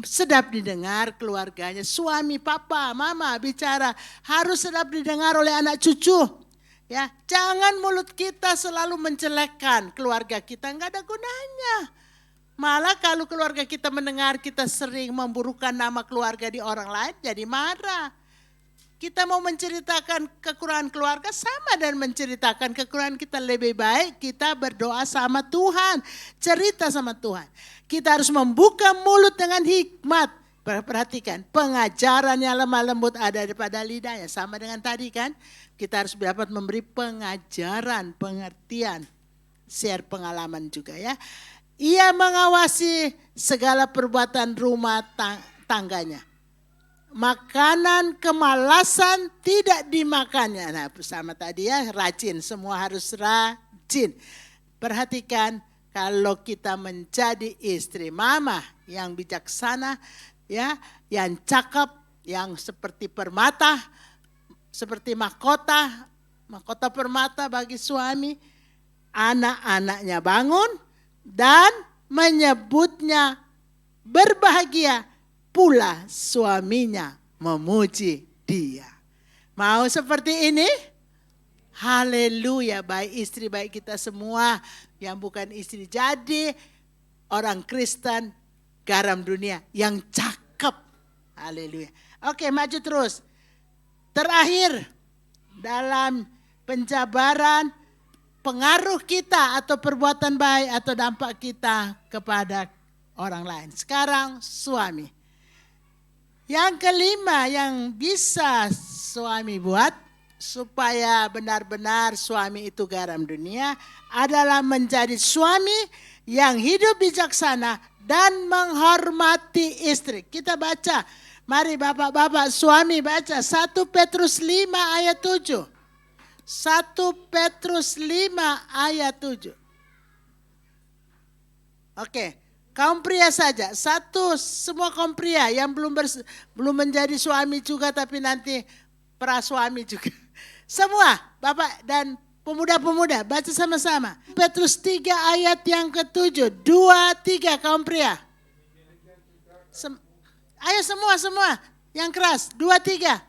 Sedap didengar keluarganya, suami, papa, mama bicara harus sedap didengar oleh anak cucu. Ya, jangan mulut kita selalu menjelekkan keluarga kita, enggak ada gunanya. Malah kalau keluarga kita mendengar kita sering memburukkan nama keluarga di orang lain, jadi marah. Kita mau menceritakan kekurangan keluarga sama dan menceritakan kekurangan kita lebih baik. Kita berdoa sama Tuhan, cerita sama Tuhan. Kita harus membuka mulut dengan hikmat. Perhatikan, pengajaran yang lemah lembut ada pada lidahnya. Sama dengan tadi kan, kita harus dapat memberi pengajaran, pengertian, share pengalaman juga ya. Ia mengawasi segala perbuatan rumah tangganya. Makanan kemalasan tidak dimakannya. Nah bersama tadi ya, rajin, semua harus rajin. Perhatikan kalau kita menjadi istri mama yang bijaksana, ya, yang cakep, yang seperti permata, seperti mahkota permata bagi suami, anak-anaknya bangun dan menyebutnya berbahagia, pula suaminya memuji dia. Mau seperti ini? Haleluya, baik istri, baik kita semua yang bukan istri. Jadi orang Kristen, garam dunia yang cakep. Haleluya. Oke, maju terus. Terakhir, dalam penjabaran pengaruh kita atau perbuatan baik atau dampak kita kepada orang lain. Sekarang suami. Yang kelima yang bisa suami buat supaya benar-benar suami itu garam dunia adalah menjadi suami yang hidup bijaksana dan menghormati istri. Kita baca, mari bapak-bapak suami baca 1 Petrus 5 ayat 7. 1 Petrus 5 ayat 7. Oke, kaum pria saja. Semua kaum pria yang belum menjadi suami juga tapi nanti prasuami juga. Semua Bapak dan pemuda-pemuda baca sama-sama. Petrus 3 ayat yang ke-7. 2, 3 kaum pria. Ayo semua yang keras. 2, 3.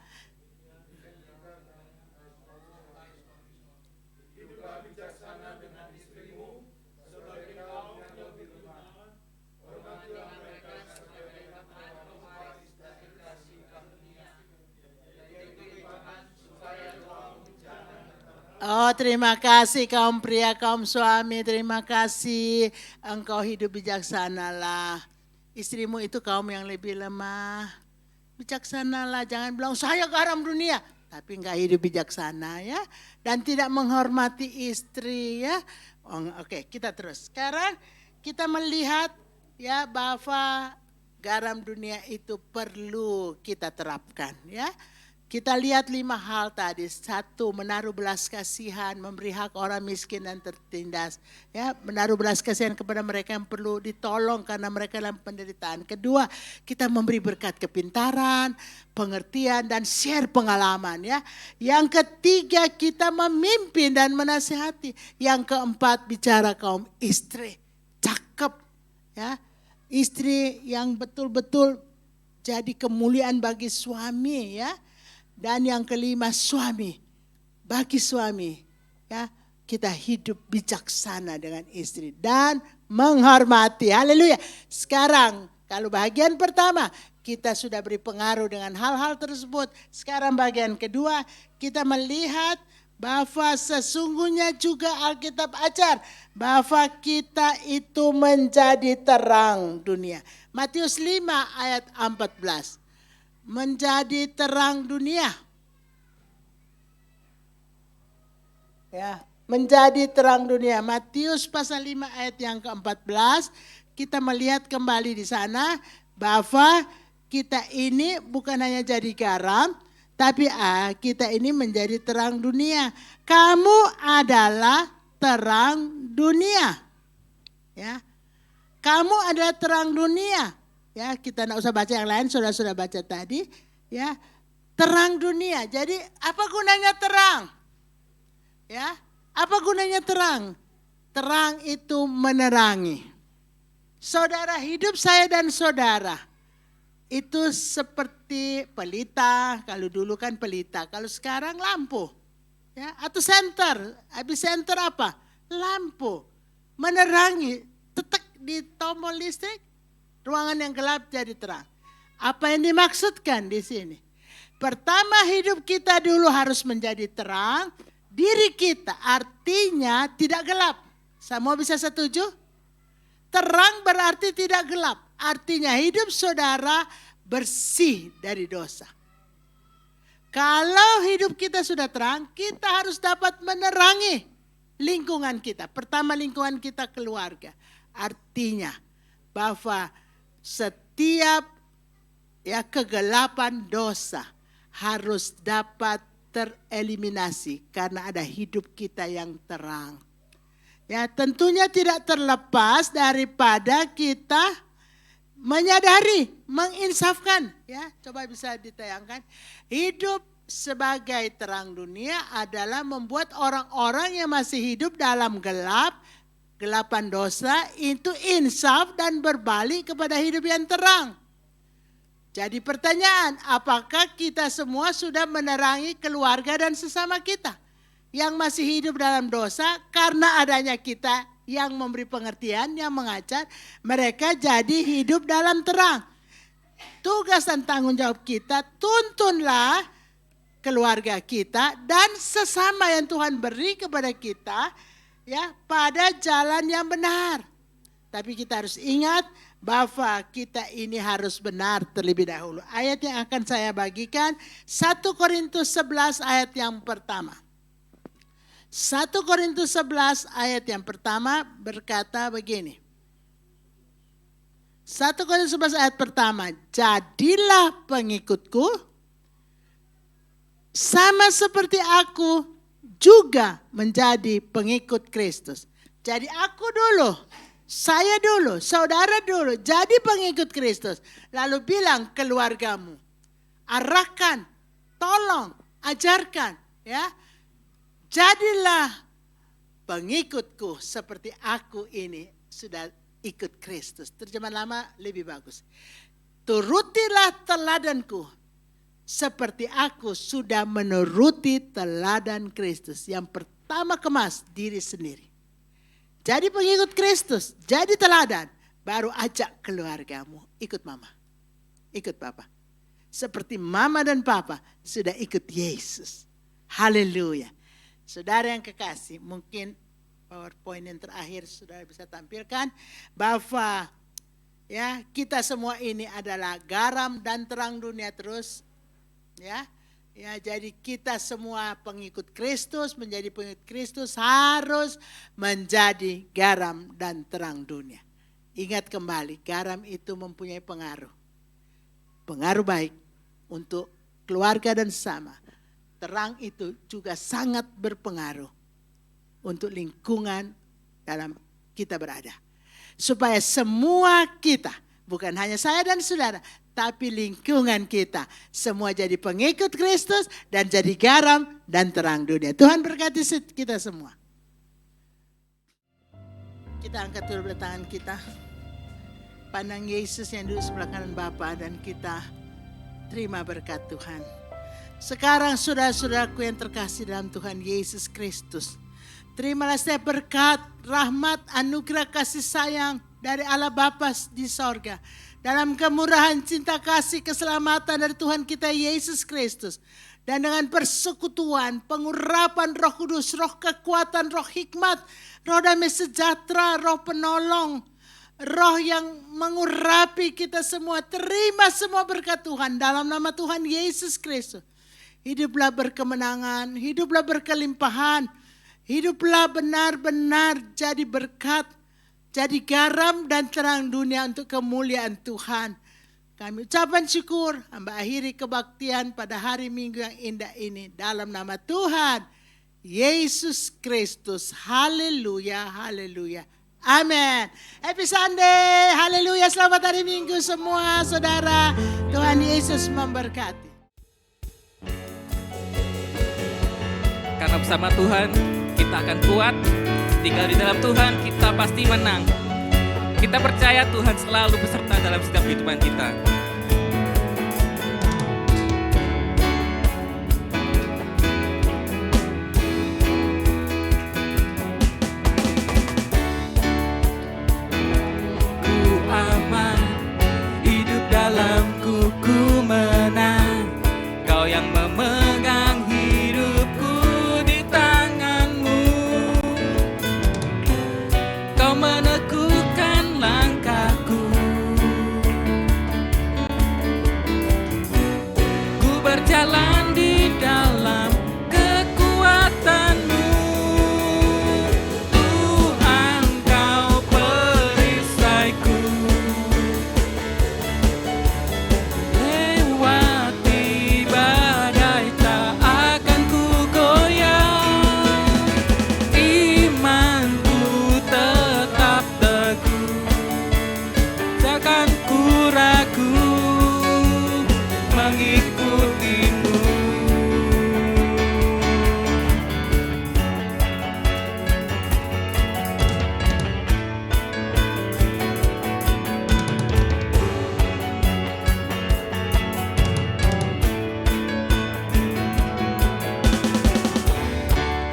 Oh, terima kasih kaum pria, kaum suami, terima kasih. Engkau hidup bijaksanalah. Istrimu itu kaum yang lebih lemah. Bijaksanalah, jangan bilang saya garam dunia. Tapi enggak hidup bijaksana ya. Dan tidak menghormati istri ya. Oke, kita terus. Sekarang kita melihat ya bahwa garam dunia itu perlu kita terapkan ya. Kita lihat 5 hal tadi. 1, menaruh belas kasihan, memberi hak orang miskin dan tertindas. Ya, menaruh belas kasihan kepada mereka yang perlu ditolong karena mereka dalam penderitaan. 2, kita memberi berkat kepintaran, pengertian dan share pengalaman ya. Yang 3, kita memimpin dan menasihati. Yang 4, bicara kaum istri. Cakep ya. Istri yang betul-betul jadi kemuliaan bagi suami ya. Dan yang 5, suami. Bagi suami ya, kita hidup bijaksana dengan istri dan menghormati. Haleluya. Sekarang kalau bagian pertama kita sudah beri pengaruh dengan hal-hal tersebut. Sekarang bagian kedua kita melihat bahwa sesungguhnya juga Alkitab ajar bahwa kita itu menjadi terang dunia. Matius 5 ayat 14. Menjadi terang dunia. Ya, menjadi terang dunia. Matius pasal 5 ayat yang ke-14, kita melihat kembali di sana bahwa kita ini bukan hanya jadi garam, tapi kita ini menjadi terang dunia. Kamu adalah terang dunia. Ya. Kamu adalah terang dunia. Ya, kita tidak usah baca yang lain, sudah baca tadi. Ya, terang dunia. Jadi apa gunanya terang? Ya, apa gunanya terang? Terang itu menerangi. Saudara, hidup saya dan saudara itu seperti pelita. Kalau dulu kan pelita, kalau sekarang lampu. Ya, atau senter. Habis senter apa? Lampu. Menerangi. Tetek di tombol listrik, ruangan yang gelap jadi terang. Apa yang dimaksudkan di sini? Pertama, hidup kita dulu harus menjadi terang. Diri kita artinya tidak gelap. Semua bisa setuju? Terang berarti tidak gelap. Artinya hidup saudara bersih dari dosa. Kalau hidup kita sudah terang, kita harus dapat menerangi lingkungan kita. Pertama, lingkungan kita keluarga. Artinya bahwa setiap kegelapan dosa harus dapat tereliminasi karena ada hidup kita yang terang. Ya, tentunya tidak terlepas daripada kita menyadari, menginsafkan. Ya, coba bisa ditayangkan. Hidup sebagai terang dunia adalah membuat orang-orang yang masih hidup dalam gelapan dosa itu insaf dan berbalik kepada hidup yang terang. Jadi pertanyaan, apakah kita semua sudah menerangi keluarga dan sesama kita yang masih hidup dalam dosa karena adanya kita yang memberi pengertian, yang mengajar, mereka jadi hidup dalam terang. Tugas dan tanggung jawab kita, tuntunlah keluarga kita dan sesama yang Tuhan beri kepada kita, ya, pada jalan yang benar. Tapi kita harus ingat bahwa kita ini harus benar terlebih dahulu. Ayat yang akan saya bagikan 1 Korintus 11 ayat yang pertama. 1 Korintus 11 ayat yang pertama berkata begini. 1 Korintus 11 ayat pertama, jadilah pengikutku sama seperti aku juga menjadi pengikut Kristus. Jadi aku dulu, saya dulu, saudara dulu jadi pengikut Kristus. Lalu bilang keluargamu, arahkan, tolong, ajarkan, ya. Jadilah pengikutku seperti aku ini sudah ikut Kristus. Terjemahan lama lebih bagus. Turutilah teladanku seperti aku sudah menuruti teladan Kristus. Yang pertama kemas diri sendiri. Jadi pengikut Kristus, jadi teladan. Baru ajak keluargamu, ikut mama, ikut papa. Seperti mama dan papa sudah ikut Yesus. Haleluya. Saudara yang kekasih, mungkin PowerPoint yang terakhir sudah bisa tampilkan. Bahwa ya kita semua ini adalah garam dan terang dunia terus. Ya, jadi kita semua pengikut Kristus, menjadi pengikut Kristus harus menjadi garam dan terang dunia. Ingat kembali, garam itu mempunyai pengaruh. Pengaruh baik untuk keluarga dan sesama. Terang itu juga sangat berpengaruh untuk lingkungan dalam kita berada. Supaya semua kita, bukan hanya saya dan saudara, tapi lingkungan kita semua jadi pengikut Kristus dan jadi garam dan terang dunia. Tuhan berkati kita semua. Kita angkat dulu tangan kita. Pandang Yesus yang duduk sebelah kanan Bapa dan kita terima berkat Tuhan. Sekarang saudara-saudaraku yang terkasih dalam Tuhan Yesus Kristus. Terimalah setiap berkat, rahmat, anugerah kasih sayang dari Allah Bapa di sorga. Dalam kemurahan cinta kasih keselamatan dari Tuhan kita Yesus Kristus. Dan dengan persekutuan, pengurapan Roh Kudus, roh kekuatan, roh hikmat, roh damai sejahtera, roh penolong, roh yang mengurapi kita semua. Terima semua berkat Tuhan dalam nama Tuhan Yesus Kristus. Hiduplah berkemenangan, hiduplah berkelimpahan, hiduplah benar-benar jadi berkat, jadi garam dan terang dunia untuk kemuliaan Tuhan. Kami ucapkan syukur, hamba akhiri kebaktian pada hari Minggu yang indah ini dalam nama Tuhan Yesus Kristus. Haleluya, haleluya. Amin. Happy Sunday. Haleluya. Selamat hari Minggu semua saudara. Tuhan Yesus memberkati. Karena bersama Tuhan kita akan kuat. Tinggal di dalam Tuhan kita pasti menang. Kita percaya Tuhan selalu beserta dalam setiap kehidupan kita. Dalamku ku menang, Kau yang memegang hidupku di tanganmu. Kau meneguhkan langkahku. Ku berjalan di dalam kekuatanmu. Tuhan, Kau perisaiku.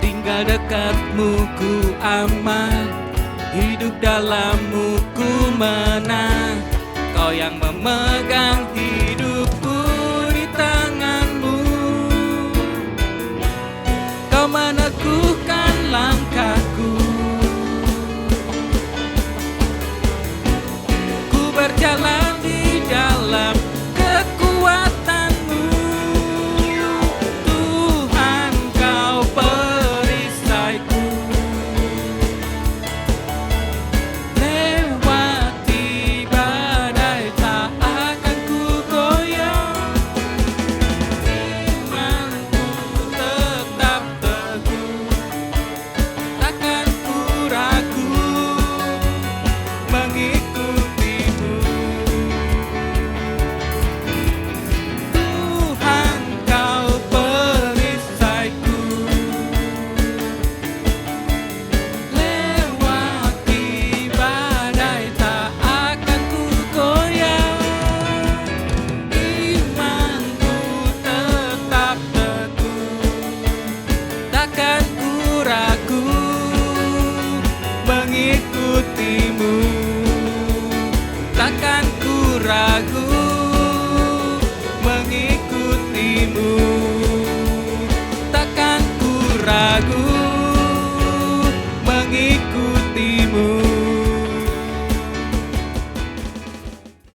Tinggal dekatmu ku aman, hidup dalammu ku menang. Kau yang memegang hidup